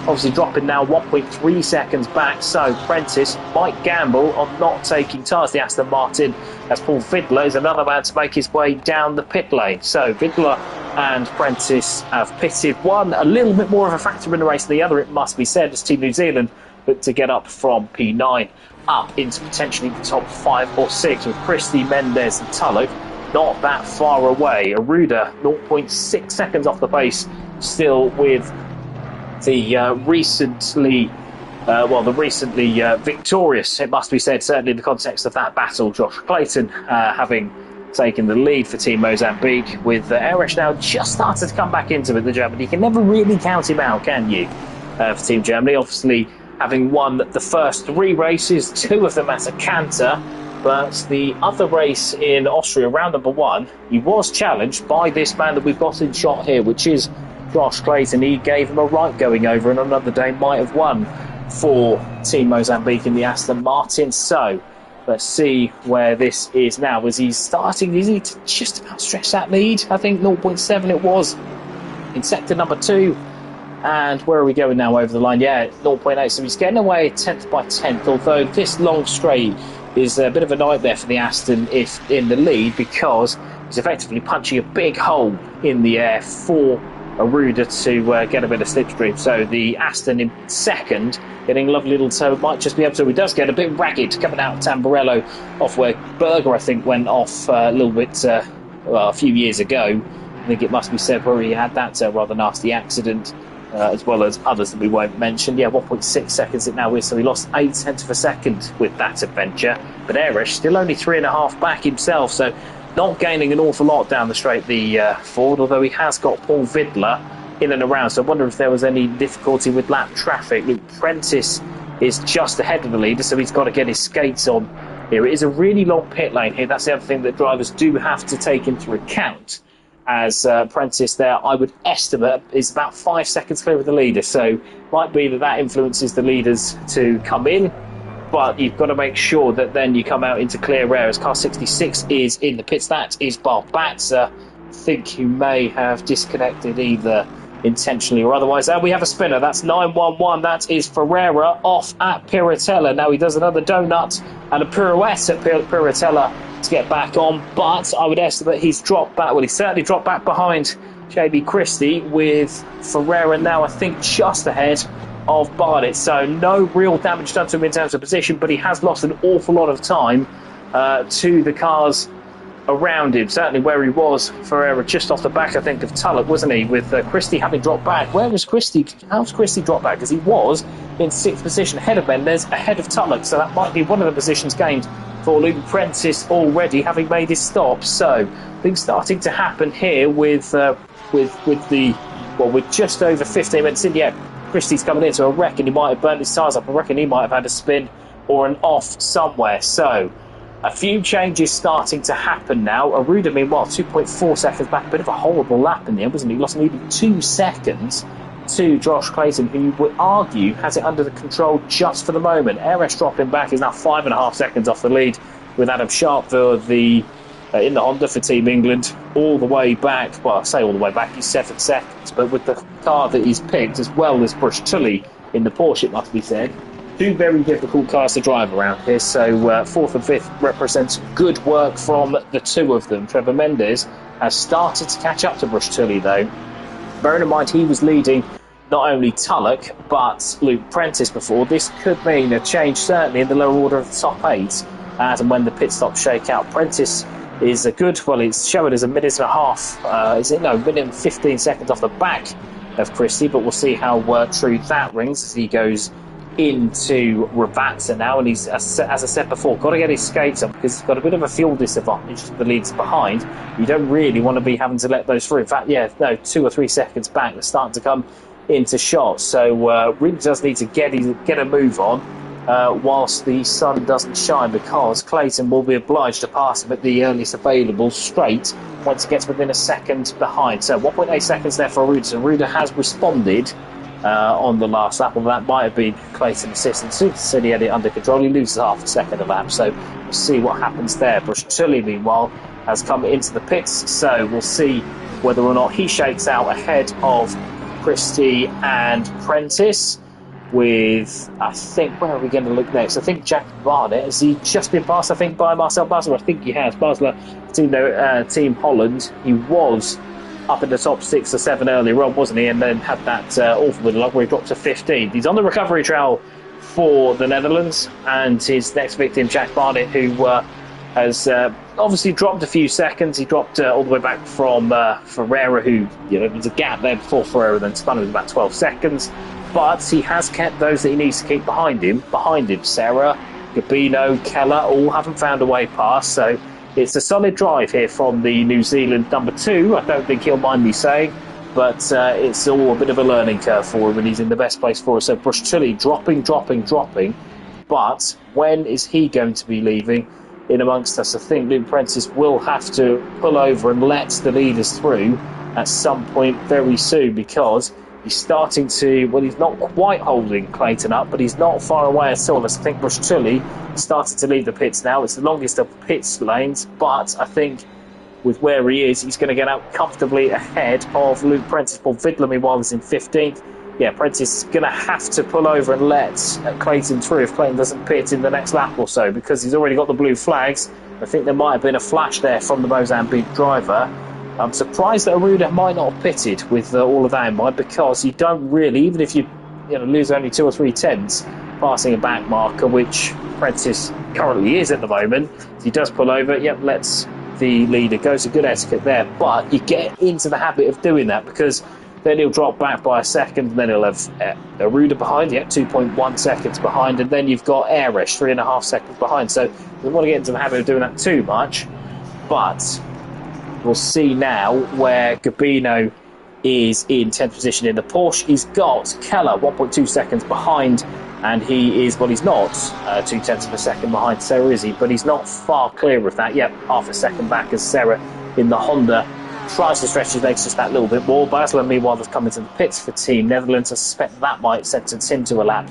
obviously dropping now 1.3 seconds back, so Prentice might gamble on not taking tires, the Aston Martin, as Paul Wittler is another man to make his way down the pit lane. So Wittler and Prentice have pitted, one a little bit more of a factor in the race than the other, it must be said, as Team New Zealand but to get up from P9 up into potentially the top 5 or 6 with Christie, Mendes and Tulloch not that far away. Aruda 0.6 seconds off the pace still with the recently victorious, it must be said, certainly in the context of that battle, Josh Clayton having taken the lead for Team Mozambique, with Eresh now just started to come back into it, the German. You can never really count him out, can you, for Team Germany? Obviously having won the first 3 races, 2 of them at a canter, but the other race in Austria, round number 1, he was challenged by this man that we've got in shot here, which is Josh Clayton. He gave him a right going over, and another day might have won for Team Mozambique in the Aston Martin. So let's see where this is now. As he's starting, is he to just about stretch that lead? I think 0.7 it was in sector number 2. And where are we going now over the line? Yeah, 0.8. So he's getting away 10th by 10th, although this long straight is a bit of a nightmare for the Aston if in the lead, because he's effectively punching a big hole in the air for Aruda to get a bit of slipstream. So the Aston in second, getting a lovely little toe, might just be able to. He does get a bit ragged coming out of Tamburello, off where Berger, I think, went off a little bit a few years ago. I think it must be said where he had that rather nasty accident. As well as others that we won't mention. Yeah, 1.6 seconds it now is, so he lost 0.8 of a second with that adventure. But Eresh still only 3.5 back himself, so not gaining an awful lot down the straight, the Ford, although he has got Paul Wittler in and around. So I wonder if there was any difficulty with lap traffic. Luke Prentice is just ahead of the leader, so he's got to get his skates on here. It is a really long pit lane here. That's the other thing that drivers do have to take into account. As Prentice there, I would estimate, is about 5 seconds clear of the leader. So might be that influences the leaders to come in, but you've got to make sure that then you come out into clear air, as car 66 is in the pits. That is Babazza. I think you may have disconnected either intentionally or otherwise. And we have a spinner. That's 911. That is Ferreira off at Piratella. Now he does another donut and a pirouette at Piratella to get back on. But I would estimate he's dropped back. Well, he certainly dropped back behind JB Christie, with Ferreira now, I think, just ahead of Barnett. So no real damage done to him in terms of position, but he has lost an awful lot of time to the cars around him. Certainly where he was, Ferreira just off the back, I think, of Tulloch, wasn't he? With Christie having dropped back. Where was Christie? How's Christie dropped back? Because he was in 6th position, ahead of Mendes, ahead of Tulloch. So that might be one of the positions gained for Luke Prentice already, having made his stop. So things starting to happen here with just over 15 minutes in. Yeah, Christie's coming in, so I reckon he might have burnt his tyres up. I reckon he might have had a spin or an off somewhere. So a few changes starting to happen now. Aruda, meanwhile, 2.4 seconds back. A bit of a horrible lap in the end, wasn't he? Lost nearly 2 seconds to Josh Clayton, who you would argue has it under the control just for the moment. RS dropping back is now 5.5 seconds off the lead, with Adam Sharp for the in the Honda for Team England all the way back. Well, I say all the way back, he's 7 seconds, but with the car that he's picked, as well as Bruce Tully in the Porsche, it must be said. 2 very difficult cars to drive around here, so 4th and 5th represents good work from the 2 of them. Trevor Mendes has started to catch up to Bruce Tully, though. Bearing in mind he was leading not only Tulloch but Luke Prentice before. This could mean a change, certainly in the lower order of the top 8 as and when the pit stops shake out. Prentice is a good, well, it's showing as a minute and a half, minute and 15 seconds off the back of Christie, but we'll see how true that rings as he goes into Ravatza now, and he's, as I said before, got to get his skates up because he's got a bit of a fuel disadvantage to the leads behind. You don't really want to be having to let those through. In fact, 2 or 3 seconds back, they're starting to come into shot, so really does need to get a move on whilst the sun doesn't shine, because Clayton will be obliged to pass him at the earliest available straight once he gets within a second behind. So 1.8 seconds there for Aruda. So Aruda has responded on the last lap, although that might have been Clayton assisting. Soon as he had it under control, he loses half a second a lap, so we'll see what happens there. Bruce Tully, meanwhile, has come into the pits, so we'll see whether or not he shakes out ahead of Christie and Prentice. With, I think, where are we going to look next? I think Jack Barnett, has he just been passed, I think, by Marcel Basler? I think he has. Basler, Team Holland, he was up in the top 6 or 7 earlier on, wasn't he? And then had that awful bit of luck where he dropped to 15th. He's on the recovery trail for the Netherlands, and his next victim, Jack Barnett, who has obviously dropped a few seconds. He dropped all the way back from Ferreira, who, there's a gap there before Ferreira then spun with about 12 seconds. But he has kept those that he needs to keep behind him. Serra, Gabino, Keller, all haven't found a way past. So it's a solid drive here from the New Zealand number 2. I don't think he'll mind me saying, but it's all a bit of a learning curve for him, and he's in the best place for us. So Bruce Tully dropping. But when is he going to be leaving in amongst us? I think Luke Prentice will have to pull over and let the leaders through at some point very soon, because he's starting to, well, he's not quite holding Clayton up, but he's not far away at all. I think Bruce Tully started to leave the pits now. It's the longest of pits lanes, but I think with where he is, he's going to get out comfortably ahead of Luke Prentice. Paul Vidler, meanwhile, is in 15th. Yeah, Prentice is going to have to pull over and let Clayton through if Clayton doesn't pit in the next lap or so, because he's already got the blue flags. I think there might have been a flash there from the Mozambique driver. I'm surprised that Aruda might not have pitted with all of that in mind, because you don't really, even if you lose only 2 or 3 tenths passing a back marker, which Prentice currently is at the moment, he does pull over, lets the leader go. It's a good etiquette there, but you get into the habit of doing that, because then he'll drop back by a second, and then he'll have Aruda behind, 2.1 seconds behind, and then you've got Airesh 3.5 seconds behind. So you don't want to get into the habit of doing that too much, but we'll see now where Gabino is in 10th position in the Porsche. He's got Keller 1.2 seconds behind, and he is, well, he's not 0.2 of a second behind Serra, is he? But he's not far clear of that. Half a second back as Serra in the Honda tries to stretch his legs just that little bit more. Basler, meanwhile, has come into the pits for Team Netherlands. I suspect that might sentence him to a lap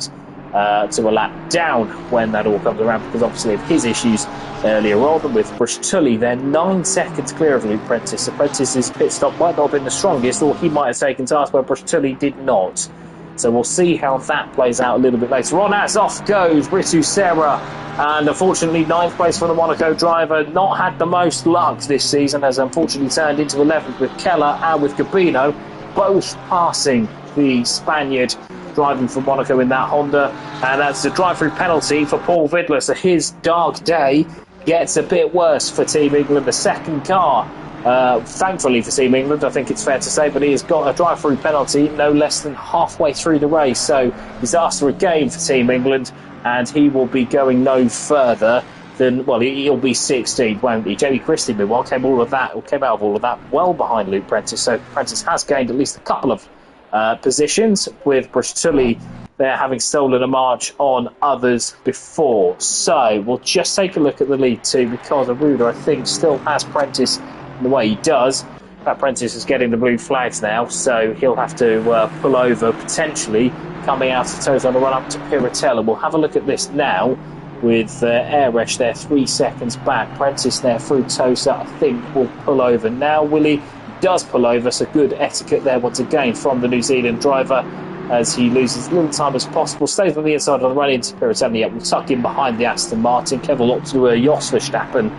to a lap down when that all comes around, because obviously of his issues earlier on with Brushtully. They're 9 seconds clear of Luke Prentice. Prentice's pit stop might not have been the strongest, or he might have taken task where Brushtully did not. So we'll see how that plays out a little bit later on. As off goes Ritu Serra, and unfortunately 9th place for the Monaco driver. Not had the most luck this season, has unfortunately turned into 11th with Keller and with Gabino, both passing the Spaniard driving for Monaco in that Honda, and that's a drive-through penalty for Paul Vidler. So his dark day gets a bit worse for Team England. The second car, thankfully for Team England, I think it's fair to say, but he has got a drive-through penalty no less than halfway through the race. So disaster again for Team England, and he will be going no further than, well, he'll be 16th, won't he? Jamie Christie, meanwhile, came out of all of that well behind Luke Prentice. So Prentice has gained at least a couple of positions, with Brushtully there having stolen a march on others before. So we'll just take a look at the lead too, because Aruda, I think, still has Prentice in the way he does. That Prentice is getting the blue flags now, so he'll have to pull over, potentially coming out of Tosa on the run up to Piratella. We'll have a look at this now with Airesh there 3 seconds back. Prentice there through Tosa, I think, will pull over now. Willie does pull over, so good etiquette there once again from the New Zealand driver, as he loses as little time as possible, stays on the inside on the run into Piratella. Yet will tuck in behind the Aston Martin. Kev will look to Jos Verstappen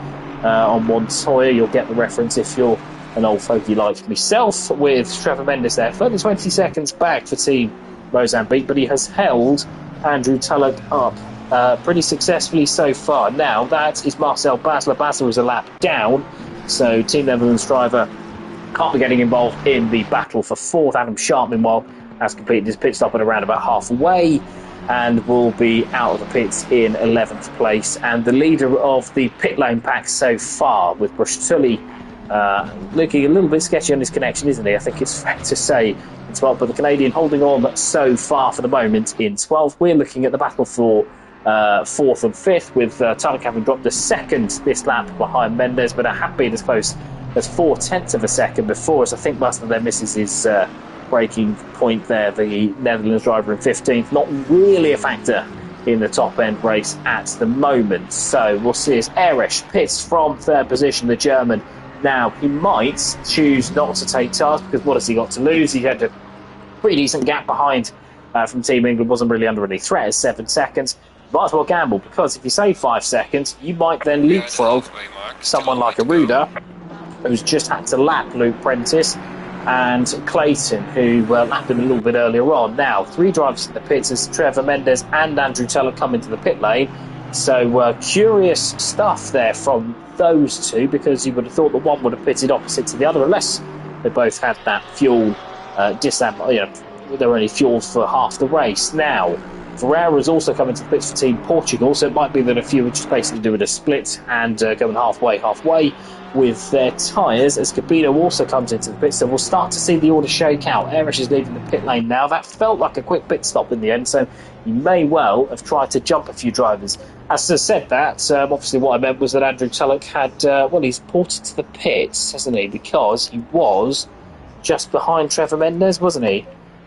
on Montoya. You'll get the reference if you're an old fogey like myself, with Trevor Mendes there further 20 seconds back for Team Mozambique, but he has held Andrew Tulloch up pretty successfully so far. Now that is Marcel Basler. Basler is a lap down, so Team Netherlands driver can't be getting involved in the battle for 4th. Adam Sharp, meanwhile, has completed his pit stop at around about halfway and will be out of the pits in 11th place. And the leader of the pit lane pack so far, with Brushtully looking a little bit sketchy on his connection, isn't he? I think it's fair to say in 12th, but the Canadian holding on so far for the moment in 12th. We're looking at the battle for 4th and 5th, with Tulloch having dropped the second this lap behind Mendes, but have been as close as 0.4 of a second before, as I think Buster there misses his braking point there. The Netherlands driver in 15th, not really a factor in the top end race at the moment. So we'll see as Airesh pits from 3rd position, the German. Now he might choose not to take task, because what has he got to lose? He had a pretty decent gap behind from Team England, wasn't really under any threat, 7 seconds. Might as well gamble, because if you save 5 seconds, you might then leapfrog someone like Aruda, who's just had to lap Luke Prentice, and Clayton, who lapped him a little bit earlier on. Now, 3 drivers in the pits as Trevor Mendes and Andrew Teller come into the pit lane. So curious stuff there from those two, because you would have thought that one would have pitted opposite to the other, unless they both had that fuel there were only fuel for half the race. Now, Ferreira has also come into the pits for Team Portugal, so it might be that a few are just basically doing a split and going halfway with their tyres, as Gabino also comes into the pits. So we'll start to see the order shake out. Airesh is leaving the pit lane now. That felt like a quick pit stop in the end, so he may well have tried to jump a few drivers. As I said that, obviously what I meant was that Andrew Tulloch had, he's ported to the pits, hasn't he? Because he was just behind Trevor Mendes, wasn't he?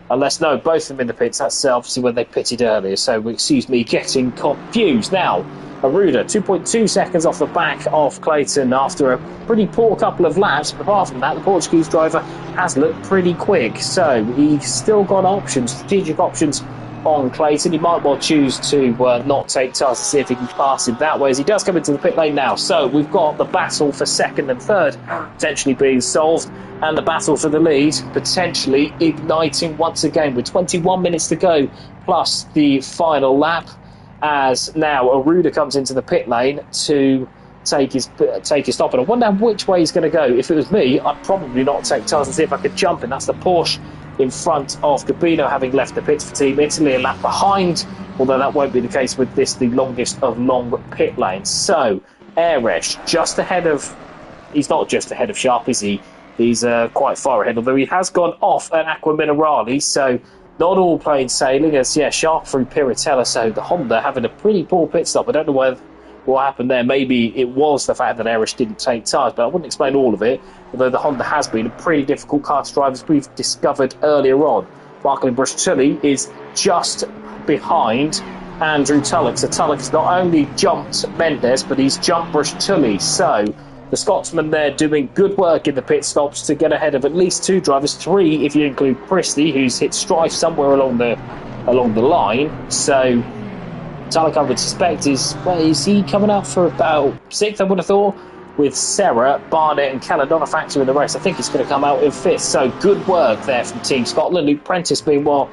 Unless, no, both of them in the pits. That's obviously when they pitted earlier. So, excuse me, getting confused. Now, Aruda, 2.2 seconds off the back of Clayton after a pretty poor couple of laps. But apart from that, the Portuguese driver has looked pretty quick. So, he's still got options, strategic options on Clayton. He might well choose to not take tasks to see if he can pass him that way, as he does come into the pit lane now. So, we've got the battle for 2nd and 3rd potentially being solved, and the battle for the lead potentially igniting once again, with 21 minutes to go plus the final lap, as now Aruda comes into the pit lane to take his stop. And I wonder which way he's going to go. If it was me, I'd probably not take tasks and see if I could jump in. That's the Porsche in front of Gabino, having left the pits for Team Italy, a lap behind, although that won't be the case with this, the longest of long pit lanes. So Airesh just ahead of, he's not just ahead of Sharp, is he? He's quite far ahead, although he has gone off at Aqua Minerale, so not all plain sailing, as Sharp through Piratella. So the Honda having a pretty poor pit stop. I don't know what happened there. Maybe it was the fact that Airesh didn't take tyres, but I wouldn't explain all of it, although the Honda has been a pretty difficult car to drive, as we've discovered earlier on. Marklin Brush-Tully is just behind Andrew Tulloch. So Tulloch's not only jumped Mendes, but he's jumped Brush-Tully. So the Scotsman there doing good work in the pit stops to get ahead of at least 2 drivers, 3 if you include Christie, who's hit strife somewhere along the line. So Tulloch, I would suspect, is he coming out for about 6th, I would have thought, with Serra, Barnett and Keller not a factor in the race. I think he's going to come out in 5th. So good work there from Team Scotland. Luke Prentice, meanwhile,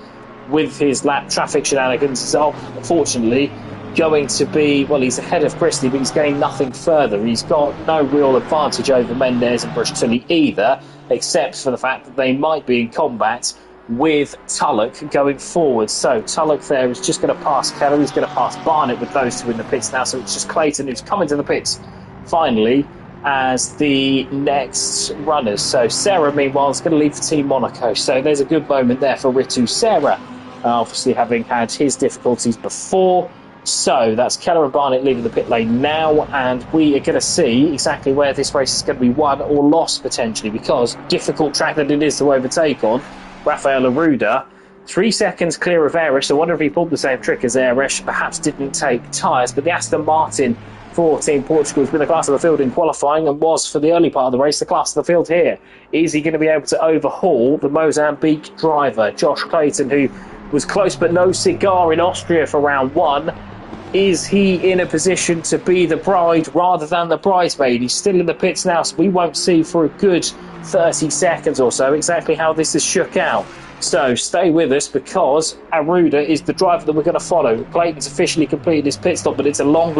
with his lap traffic shenanigans, is unfortunately going to be, well, he's ahead of Christie, but he's gained nothing further. He's got no real advantage over Mendes and Brush-Tully either, except for the fact that they might be in combat with Tulloch going forward. So Tulloch there is just going to pass Keller, he's going to pass Barnett with those 2 in the pits now. So it's just Clayton who's coming to the pits finally as the next runners. So Serra, meanwhile, is going to leave for Team Monaco. So there's a good moment there for Ritu Serra, obviously having had his difficulties before. So that's Keller and Barnett leaving the pit lane now, and we are going to see exactly where this race is going to be won or lost potentially, because difficult track that it is to overtake on. Rafael Arruda, 3 seconds clear of Erish. I wonder if he pulled the same trick as Erish, perhaps didn't take tyres, but the Aston Martin for Team Portugal has been the class of the field in qualifying and was for the early part of the race the class of the field here. Is he going to be able to overhaul the Mozambique driver, Josh Clayton, who was close but no cigar in Austria for round 1? Is he in a position to be the bride rather than the bridesmaid? He's still in the pits now, so we won't see for a good 30 seconds or so exactly how this is shook out. So stay with us, because Arruda is the driver that we're going to follow. Clayton's officially completed his pit stop, but it's a long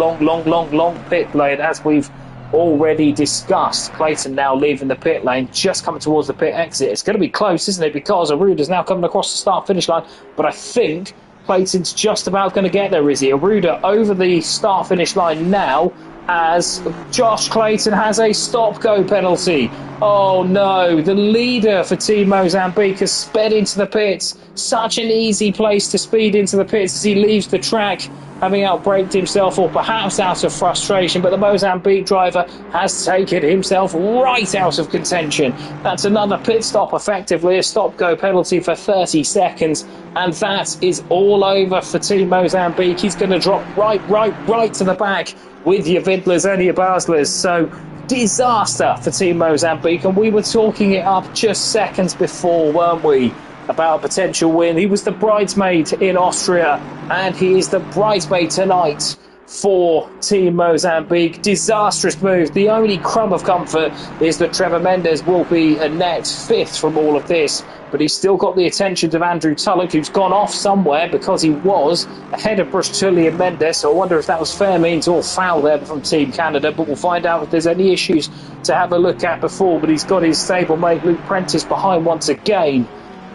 pit lane, as we've already discussed. Clayton now leaving the pit lane, just coming towards the pit exit. It's going to be close, isn't it? Because Arruda's now coming across the start-finish line, but I think Clayton's just about going to get there, is he? Arruda over the start-finish line now, as Josh Clayton has a stop-go penalty. Oh no, the leader for Team Mozambique has sped into the pits. Such an easy place to speed into the pits as he leaves the track, having outbraked himself, or perhaps out of frustration, but the Mozambique driver has taken himself right out of contention. That's another pit stop, effectively, a stop-go penalty for 30 seconds, and that is all over for Team Mozambique. He's going to drop right to the back with your Vidlers and your Baslers. So disaster for Team Mozambique, and we were talking it up just seconds before, weren't we, about a potential win. He was the bridesmaid in Austria, and he is the bridesmaid tonight for Team Mozambique. Disastrous move. The only crumb of comfort is that Trevor Mendes will be a net 5th from all of this, but he's still got the attention of Andrew Tulloch, who's gone off somewhere because he was ahead of Brush-Tully and Mendes. So I wonder if that was fair means or foul there from Team Canada, but we'll find out if there's any issues to have a look at before. But he's got his stablemate Luke Prentice behind once again,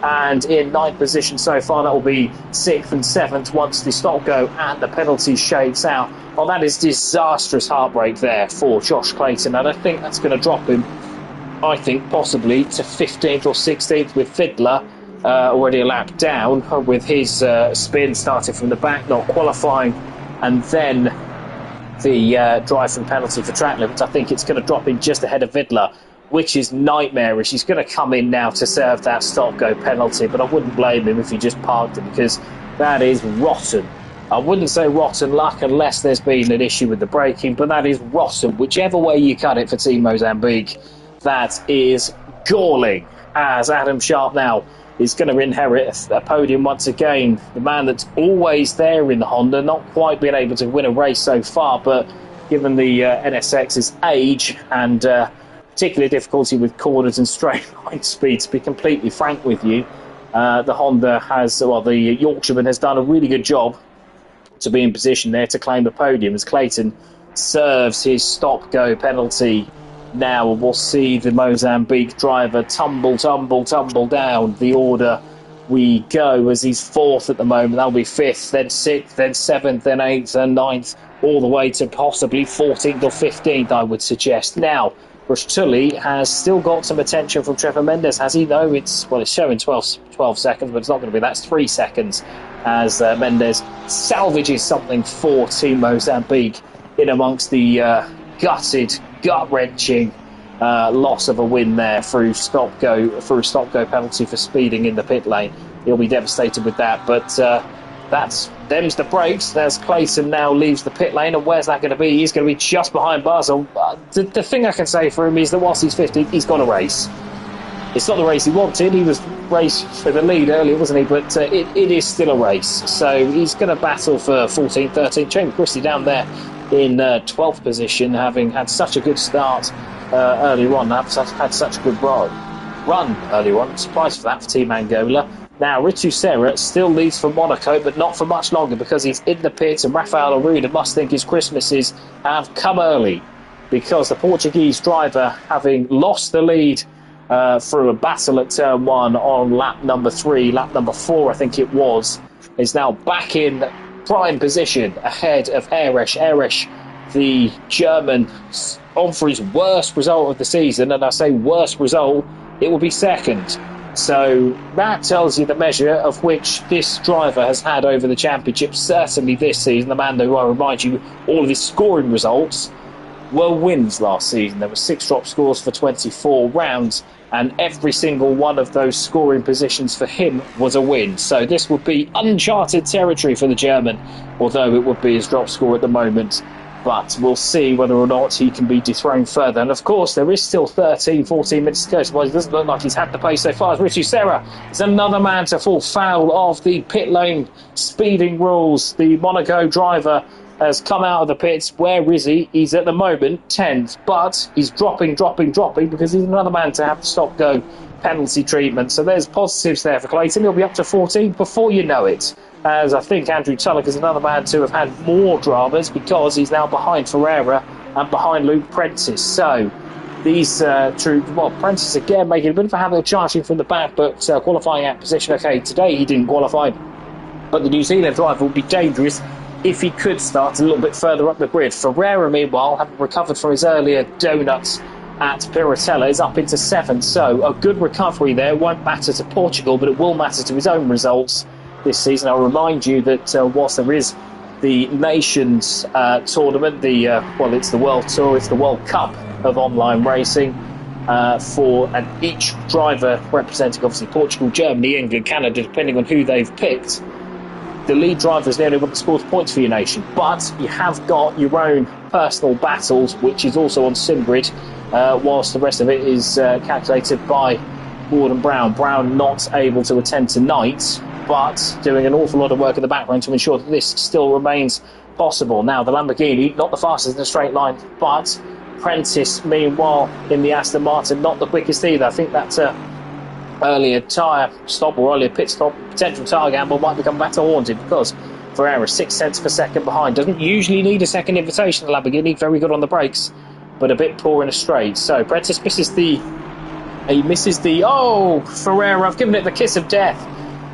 and in 9th position so far. That will be 6th and 7th once the stop go and the penalty shakes out. Well, that is disastrous heartbreak there for Josh Clayton, and I think that's going to drop him, I think, possibly to 15th or 16th, with Vidler already a lap down, with his spin starting from the back, not qualifying, and then the drive from penalty for track limits. I think it's going to drop him just ahead of Vidler, which is nightmarish. He's going to come in now to serve that stop-go penalty, but I wouldn't blame him if he just parked it, because that is rotten. I wouldn't say rotten luck unless there's been an issue with the braking, but that is rotten. Whichever way you cut it for Team Mozambique, that is galling, as Adam Sharp now is going to inherit a podium once again. The man that's always there in the Honda, not quite been able to win a race so far, but given the NSX's age and particular difficulty with corners and straight line speed, to be completely frank with you, the Honda has, well, the Yorkshireman has done a really good job to be in position there to claim the podium, as Clayton serves his stop-go penalty now. We'll see the Mozambique driver tumble down the order we go, as he's 4th at the moment. That'll be 5th, then 6th, then 7th, then 8th, then 9th, all the way to possibly 14th or 15th, I would suggest. Now, Brush-Tully has still got some attention from Trevor Mendes, has he? Though it's showing 12 seconds, but it's not going to be. That's 3 seconds, as Mendes salvages something for Team Mozambique in amongst the gutted, gut-wrenching loss of a win there through stop go penalty for speeding in the pit lane. He'll be devastated with that, but them's the brakes. There's Clayton now leaves the pit lane, and where's that going to be? He's going to be just behind Basel. The thing I can say for him is that whilst he's 50, he's got a race. It's not the race he wanted. He was raced for the lead earlier, wasn't he? But it is still a race. So he's going to battle for 14th, 13th. Jamie Christie down there in 12th position, having had such a good start earlier on. Had such a good run earlier on. Surprised for that for Team Angola. Now, Ritu Serra still leads for Monaco, but not for much longer because he's in the pits, and Rafael Arruda must think his Christmases have come early because the Portuguese driver, having lost the lead through a battle at turn 1 on lap number 4 I think it was, is now back in prime position ahead of Eresh. Eresh, the German, on for his worst result of the season, and I say worst result, it will be second. So that tells you the measure of which this driver has had over the championship, certainly this season. The man who, I remind you, all of his scoring results were wins last season. There were 6 drop scores for 24 rounds, and every single one of those scoring positions for him was a win. So this would be uncharted territory for the German, although it would be his drop score at the moment. But we'll see whether or not he can be dethroned further. And of course, there is still 13, 14 minutes to go. So it doesn't look like he's had the pace so far. As Ritu Serra is another man to fall foul of the pit lane speeding rules. The Monaco driver has come out of the pits. Where is he? He's at the moment 10th, but he's dropping because he's another man to have the stop-go penalty treatment. So there's positives there for Clayton. He'll be up to 14 before you know it. As I think Andrew Tulloch is another man to have had more dramas because he's now behind Ferreira and behind Luke Prentice. So these Prentice again making a bit of a habit of charging from the back, but qualifying out position. Okay, today he didn't qualify, but the New Zealand driver would be dangerous if he could start a little bit further up the grid. Ferreira, meanwhile, having recovered from his earlier donuts at Piratella, is up into 7th. So a good recovery there. Won't matter to Portugal, but it will matter to his own results this season. I'll remind you that whilst there is the Nations tournament, it's the World Tour, it's the World Cup of online racing and each driver representing obviously Portugal, Germany, England, Canada, depending on who they've picked. The lead driver is the only one that scores points for your nation, but you have got your own personal battles, which is also on SimGrid, whilst the rest of it is calculated by Gordon Brown. Brown not able to attend tonight, but doing an awful lot of work in the background to ensure that this still remains possible. Now, the Lamborghini, not the fastest in a straight line, but Prentice, meanwhile, in the Aston Martin, not the quickest either. I think that earlier tyre stop or earlier pit stop, potential tyre gamble might become better haunted because Ferreira 6 cents per second behind. Doesn't usually need a second invitation, the Lamborghini, very good on the brakes, but a bit poor in a straight. So Prentice misses the... Ferreira, I've given it the kiss of death.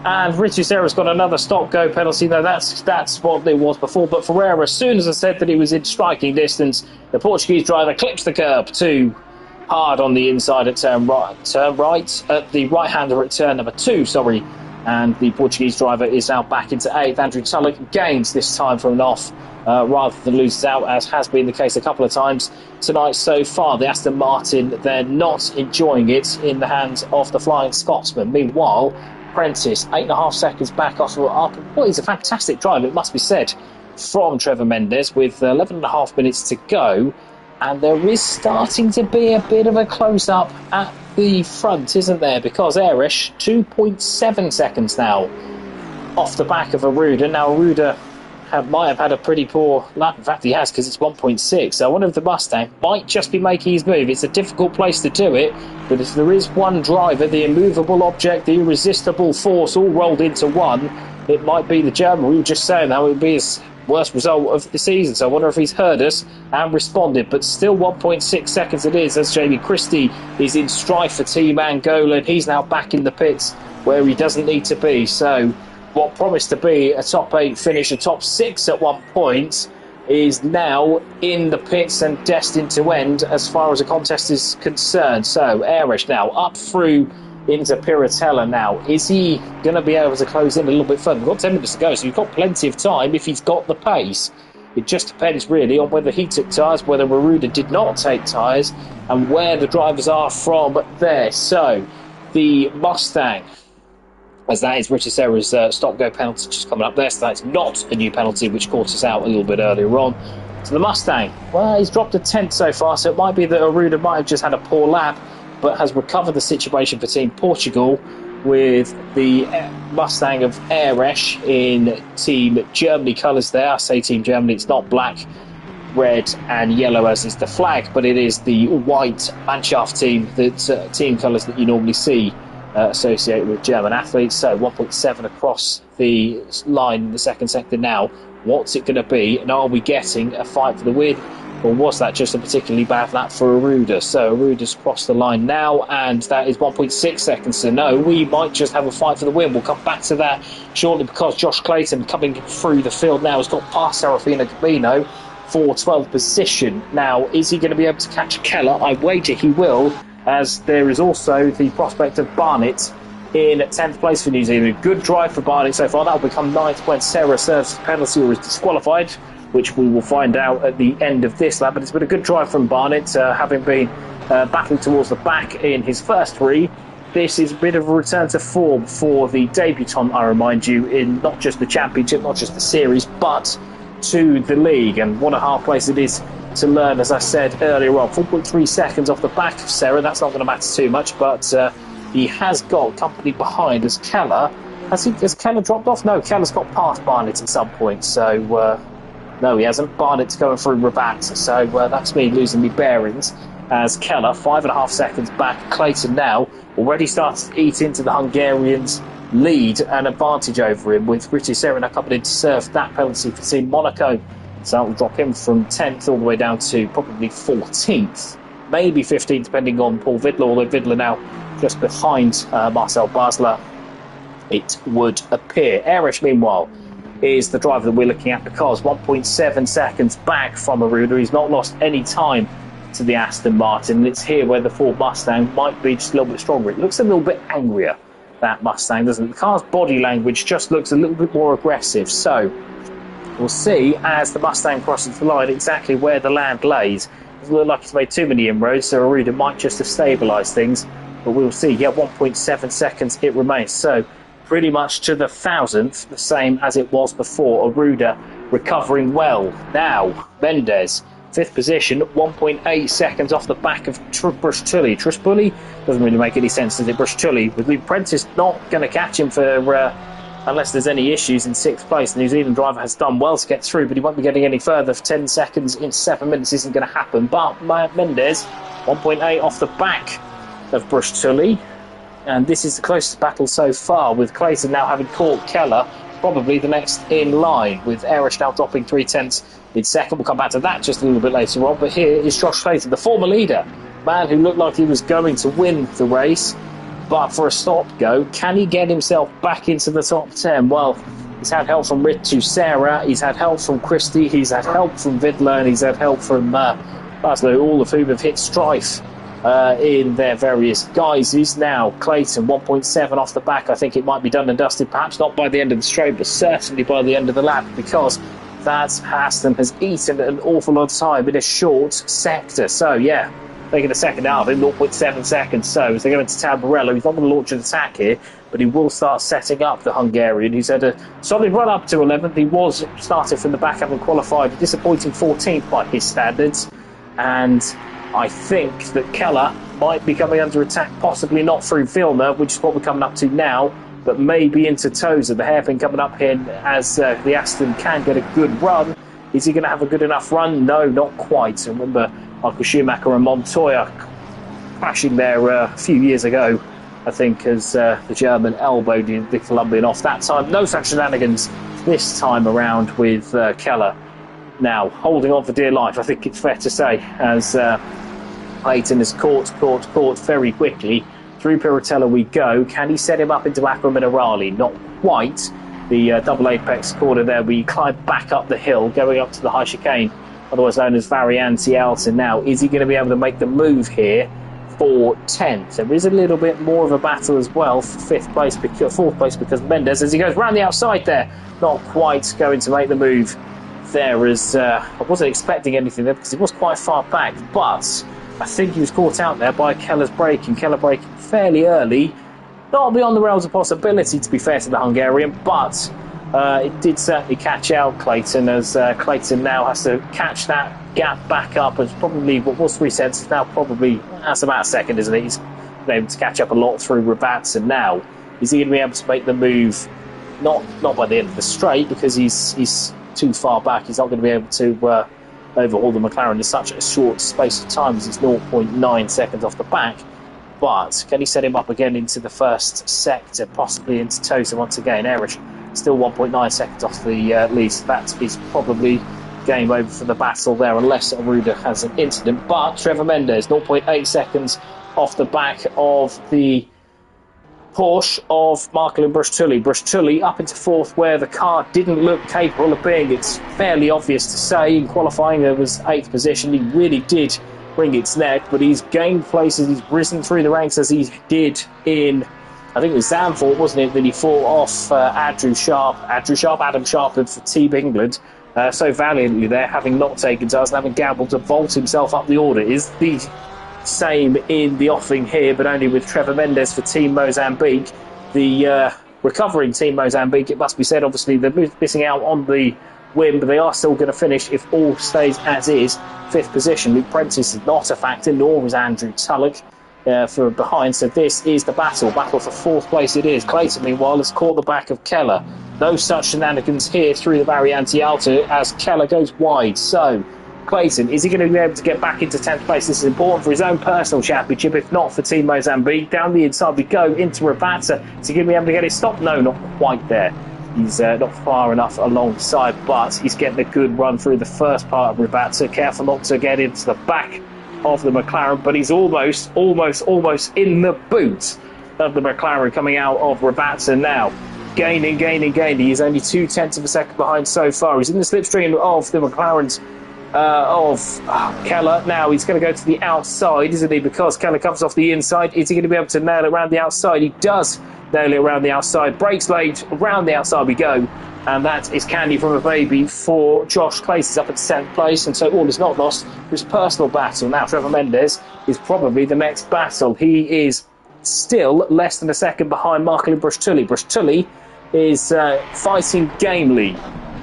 And Ritu Serra's got another stop-go penalty. Though that's what it was before. But Ferreira, as soon as I said that he was in striking distance, the Portuguese driver clips the curb too hard on the inside at turn right at the right-hander at turn number 2, and the Portuguese driver is now back into 8th. Andrew Tulloch gains this time from an off rather than loses out, as has been the case a couple of times tonight so far. The Aston Martin, they're not enjoying it in the hands of the Flying Scotsman. Meanwhile, Prentice 8.5 seconds back off. Well, he's a fantastic driver, it must be said, from Trevor Mendes, with 11.5 minutes to go. And there is starting to be a bit of a close-up at the front, isn't there? Because Eresh, 2.7 seconds now off the back of Arruda. Now, Arruda might have had a pretty poor lap. In fact, he has, because it's 1.6. So I wonder if the Mustang might just be making his move. It's a difficult place to do it, but if there is one driver, the immovable object, the irresistible force, all rolled into one, it might be the German. We were just saying that would be his worst result of the season. So I wonder if he's heard us and responded. But still 1.6 seconds it is, as Jamie Christie is in strife for Team Angola, and he's now back in the pits where he doesn't need to be. So what promised to be a top 8 finish, a top 6 at one point, is now in the pits and destined to end as far as the contest is concerned. So Eresh now up through into Piratella now. Is he going to be able to close in a little bit further? We've got 10 minutes to go, so you've got plenty of time if he's got the pace. It just depends really on whether he took tyres, whether Aruda did not take tyres, and where the drivers are from there. So the Mustang, as that is Richard Serra's stop-go penalty just coming up there, so that's not a new penalty, which caught us out a little bit earlier on. So the Mustang, well, he's dropped a 10th so far, so it might be that Aruda might have just had a poor lap, but has recovered the situation for Team Portugal with the Mustang of Eresh in Team Germany colours there. I say Team Germany, it's not black, red and yellow as is the flag, but it is the white Mannschaft team, that team colours that you normally see associated with German athletes. So 1.7 across the line in the second sector now. What's it going to be, and are we getting a fight for the win, or was that just a particularly bad lap for Aruda? So Aruda's crossed the line now, and that is 1.6 seconds. So no, we might just have a fight for the win. We'll come back to that shortly, because Josh Clayton coming through the field now has got past Serafino Camino for 12th position. Now, is he going to be able to catch Keller? I wager he will, as there is also the prospect of Barnett in 10th place for New Zealand. Good drive for Barnett so far. That will become 9th when Serra serves the penalty or is disqualified, which we will find out at the end of this lap. But it's been a good drive from Barnett, having been battling towards the back in his first three. This is a bit of a return to form for the debutant, I remind you, in not just the championship, not just the series, but to the league. And what a hard place it is to learn, as I said earlier on. 4.3 seconds off the back of Serra. That's not going to matter too much, but he has got company behind as Keller. Has Keller dropped off? No, Keller's got past Barnett at some point. So, no, he hasn't. Barnett's going through Rabat. So that's me losing my bearings. As Keller, 5.5 seconds back. Clayton now already starts to eat into the Hungarians' lead and advantage over him, with Richie Serra coming in to serve that penalty for Team Monaco. So that will drop him from 10th all the way down to probably 14th, maybe 15th, depending on Paul Vidler, although Vidler now just behind Marcel Basler, it would appear. Eresh, meanwhile, is the driver that we're looking at, because 1.7 seconds back from Aruda. He's not lost any time to the Aston Martin, and it's here where the Ford Mustang might be just a little bit stronger. It looks a little bit angrier, that Mustang, doesn't it? The car's body language just looks a little bit more aggressive. So we'll see as the Mustang crosses the line exactly where the land lays. It doesn't look like it's made too many inroads, so Aruda might just have stabilised things, but we'll see. Yeah, 1.7 seconds it remains. So pretty much to the 1,000th, the same as it was before. Aruda recovering well. Now, Mendes, 5th position, 1.8 seconds off the back of Brush-Tully. Trush-Bully doesn't really make any sense, does it? Brush-Tully, with Luke Prentice not going to catch him for unless there's any issues in 6th place. The New Zealand driver has done well to get through, but he won't be getting any further. For 10 seconds in 7 minutes isn't going to happen. But Mendes, 1.8 off the back of Brush-Tully. And this is the closest battle so far, with Clayton now having caught Keller, probably the next in line, with Eresh now dropping 3/10 in second. We'll come back to that just a little bit later on. But here is Josh Clayton, the former leader, man who looked like he was going to win the race, but for a stop go, can he get himself back into the top 10? Well, he's had help from Ritu Serra, he's had help from Christie, he's had help from Vidler, and he's had help from Basler, all of whom have hit strife in their various guises. Now Clayton, 1.7 off the back. I think it might be done and dusted, perhaps not by the end of the straight, but certainly by the end of the lap, because that Aston has eaten an awful lot of time in a short sector. So yeah, taking a second out of him, 0.7 seconds. So as they go into Tamburello, he's not going to launch an attack here, but he will start setting up the Hungarian, who's had a solid run up to 11th. He was started from the back, having qualified a disappointing 14th by his standards, and I think that Keller might be coming under attack, possibly not through Vilna, which is what we're coming up to now, but maybe into Tozer. The hairpin coming up here as the Aston can get a good run. Is he going to have a good enough run? No, not quite. Remember Michael Schumacher and Montoya crashing there a few years ago, I think, as the German elbowed the Colombian off. That time, no such shenanigans this time around with Keller. Now, holding on for dear life, I think it's fair to say, as Clayton is caught very quickly. Through Piratella we go. Can he set him up into Aqua Minerale? Not quite. The double apex corner there, we climb back up the hill, going up to the high chicane, otherwise known as Variante Alta. Now, is he going to be able to make the move here for 10th? There is a little bit more of a battle as well for 4th place, because Mendes, as he goes round the outside there, not quite going to make the move there, as I wasn't expecting anything there because he was quite far back, but I think he was caught out there by Keller's braking. Keller braking fairly early. Not beyond the realms of possibility, to be fair to the Hungarian, but it did certainly catch out Clayton, as Clayton now has to catch that gap back up. It's probably what was 3 seconds, now probably, that's about a second, isn't it? He's been able to catch up a lot through Rabats, and now is he going to be able to make the move? Not by the end of the straight, because he's too far back. He's not going to be able to overhaul the McLaren in such a short space of time, as he's 0.9 seconds off the back. But can he set him up again into the first sector, possibly into Tosa once again? Erich still 1.9 seconds off the lead. So that is probably game over for the battle there, unless Aruda has an incident. But Trevor Mendes 0.8 seconds off the back of the Porsche of Markel and Bruchtulli. Bruchtulli up into fourth, where the car didn't look capable of being. It's fairly obvious to say. In qualifying, there was 8th position. He really did bring its neck, but he's gained places. He's risen through the ranks, as he did in, I think it was Zandvoort, wasn't it, that he fought off Adam Sharp for Team England so valiantly there, having not taken tires and having gambled to vault himself up the order. Is the same in the offing here, but only with Trevor Mendes for Team Mozambique. The recovering Team Mozambique, it must be said, obviously they're missing out on the win, but they are still going to finish, if all stays as is, 5th position. Luke Prentice is not a factor, nor is Andrew Tulloch for behind. So this is the battle for 4th place. It is. Clayton, meanwhile, has caught the back of Keller. No such shenanigans here through the Variante Alto, as Keller goes wide. So Clayton, is he going to be able to get back into 10th place? This is important for his own personal championship, if not for Team Mozambique. Down the inside we go into Rabata. Is he going to be able to get it stopped? No, not quite there. He's not far enough alongside, but he's getting a good run through the first part of Rabata. Careful not to get into the back of the McLaren, but he's almost in the boot of the McLaren coming out of Rabata now. Gaining. He's only 0.2 of a second behind so far. He's in the slipstream of the McLaren's of Keller. Now he's going to go to the outside, isn't he? Because Keller comes off the inside. Is he going to be able to nail it around the outside? He does nail it around the outside. Brakes late, around the outside we go. And that is candy from a baby for Josh Clace. He's up at 10th place, and so all is not lost for his personal battle. Now Trevor Mendes is probably the next battle. He is still less than a second behind Markel and Bruchtulli. Bruchtulli is fighting gamely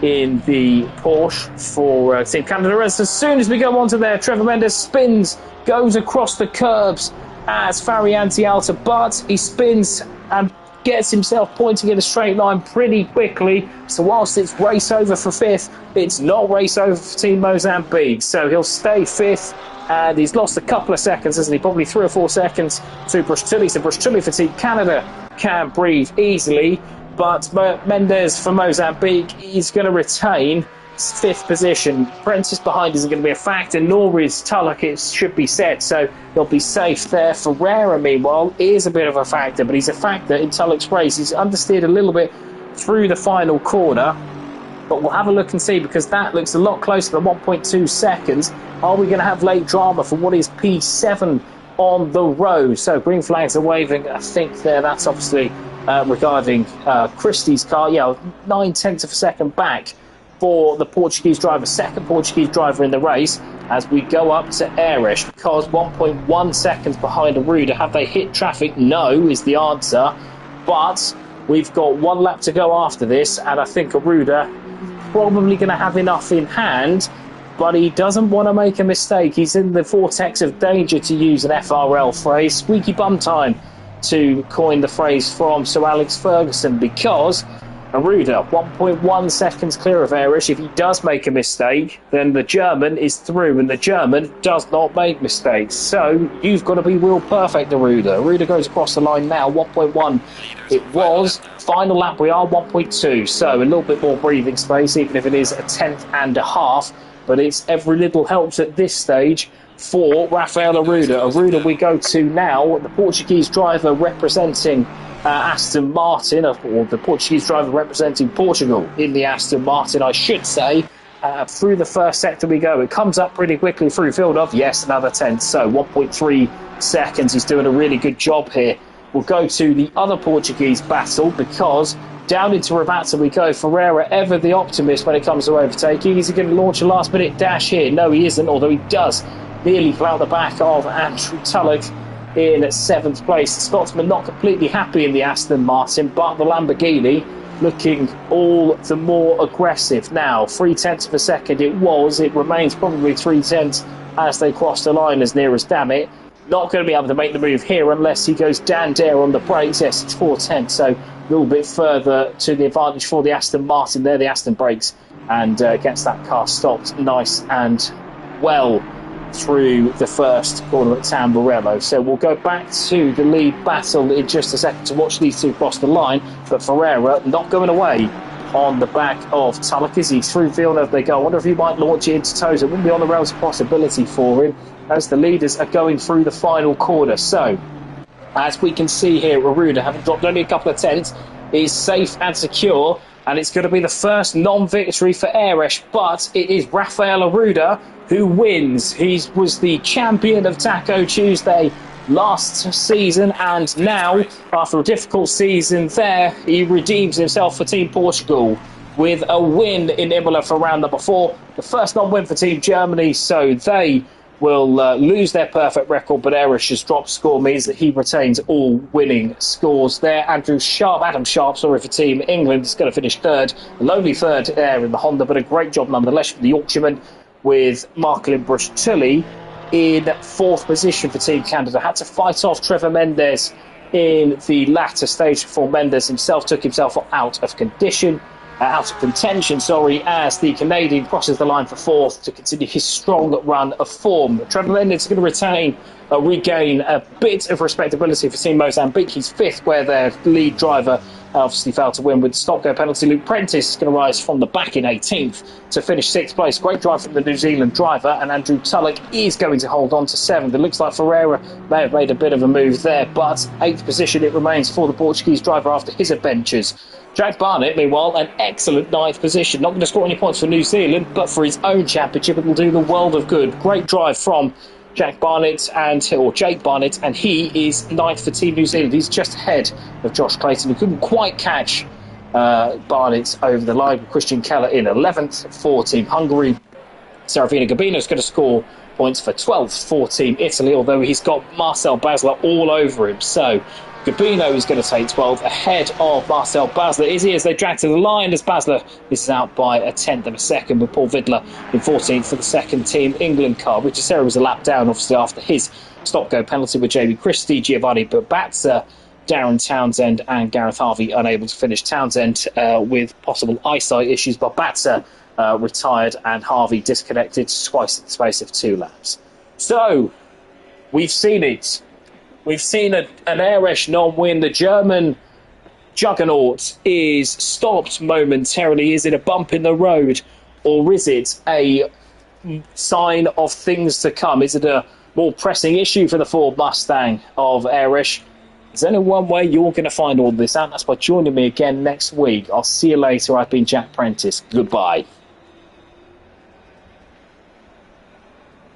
in the Porsche for Team Canada. As soon as we go onto there, Trevor Mendes spins, goes across the curbs as Variante Alta, but he spins and gets himself pointing in a straight line pretty quickly. So whilst it's race over for 5th, it's not race over for Team Mozambique. So he'll stay 5th, and he's lost a couple of seconds, hasn't he? Probably 3 or 4 seconds to Bruchtulli. So Bruchtulli for Team Canada can breathe easily. But Mendes for Mozambique is going to retain 5th position. Prentice behind isn't going to be a factor, nor is Tulloch, it should be said. So he'll be safe there. Ferreira, meanwhile, is a bit of a factor, but he's a factor in Tulloch's race. He's understeered a little bit through the final corner. But we'll have a look and see, because that looks a lot closer than 1.2 seconds. Are we going to have late drama for what is P7 on the road? So green flags are waving, I think there. That's obviously regarding Christie's car. Yeah, 0.9 of a second back for the Portuguese driver, second Portuguese driver in the race, as we go up to Erich, because 1.1 seconds behind Aruda. Have they hit traffic? No, is the answer. But we've got 1 lap to go after this, and I think Aruda probably going to have enough in hand, but he doesn't want to make a mistake. He's in the vortex of danger, to use an FRL phrase, squeaky bum time, to coin the phrase from Sir Alex Ferguson, because Aruda 1.1 seconds clear of Erich. If he does make a mistake, then the German is through, and the German does not make mistakes. So you've got to be real perfect, Aruda. Aruda goes across the line now, 1.1 it was. Final lap we are 1.2, so a little bit more breathing space, even if it is a 10th and a half, but it's every little helps at this stage for Rafael Aruda. Aruda we go to now, the Portuguese driver representing Aston Martin, or the Portuguese driver representing Portugal in the Aston Martin, I should say. Through the first sector we go. It comes up pretty quickly through field of, yes, another 10th, so 1.3 seconds. He's doing a really good job here we'll go to the other Portuguese battle, because down into Ravata we go. Ferreira, ever the optimist when it comes to overtaking. Is he going to launch a last-minute dash here? No, he isn't, although he does nearly go out the back of Andrew Tulloch in 7th place. The Scotsman not completely happy in the Aston Martin, but the Lamborghini looking all the more aggressive now. 0.3 of a second it was. It remains probably 0.3 as they cross the line as near as damn it. Not going to be able to make the move here unless he goes down there on the brakes. Yes, it's 0.4, so a little bit further to the advantage for the Aston Martin there. The Aston brakes and gets that car stopped nice and well through the first corner at Tamburello. So we'll go back to the lead battle in just a second to watch these two cross the line, but Ferreira not going away on the back of Tulloch. Is he through Villeneuve they go? I wonder if he might launch it into toes. It wouldn't be on the rails a possibility for him as the leaders are going through the final corner. So as we can see here, Aruda, having dropped only a couple of tenths, is safe and secure, and it's going to be the first non-victory for Eresh, but it is Rafael Aruda who wins. He was the champion of Taco Tuesday last season, and now, after a difficult season there, he redeems himself for Team Portugal with a win in Imola for round number 4. The first non-win for Team Germany, so they will lose their perfect record, but Erish's drop score means that he retains all winning scores there. Adam Sharp, for Team England, is going to finish third, a lonely third there in the Honda, but a great job nonetheless for the Yorkshireman, with Marklin Brush-Tully in 4th position for Team Canada. Had to fight off Trevor Mendes in the latter stage before Mendes himself took himself out of contention, as the Canadian crosses the line for 4th to continue his strong run of form. Trevor Mendes is going to regain a bit of respectability for Team Mozambique. He's 5th, where their lead driver obviously failed to win with the stop-go penalty. Luke Prentice is going to rise from the back in 18th to finish 6th place. Great drive from the New Zealand driver, and Andrew Tulloch is going to hold on to 7th. It looks like Ferreira may have made a bit of a move there, but 8th position it remains for the Portuguese driver after his adventures. Jack Barnett, meanwhile, an excellent 9th position. Not going to score any points for New Zealand, but for his own championship, it will do the world of good. Great drive from Jake Barnett, and he is 9th for Team New Zealand. He's just ahead of Josh Clayton, who couldn't quite catch Barnett over the line. Christian Keller in 11th for Team Hungary. Serafino Gabino is going to score points for 12th for Team Italy, although he's got Marcel Basler all over him. So Gabino is going to take 12th ahead of Marcel Basler. Is he, as they drag to the line, as Basler misses out by 1/10 of a second, with Paul Vidler in 14th for the second Team England car. Richard Serra was a lap down, obviously, after his stop-go penalty with Jamie Christie, Giovanni Babatza, Darren Townsend and Gareth Harvey unable to finish. Townsend with possible eyesight issues, but Babatza retired and Harvey disconnected twice in the space of 2 laps. So, we've seen it. We've seen an Eresh non-win. The German juggernaut is stopped momentarily. Is it a bump in the road, or is it a sign of things to come? Is it a more pressing issue for the Ford Mustang of Eresh? There's only one way you're going to find all this out. That's by joining me again next week. I'll see you later. I've been Jack Prentice. Goodbye.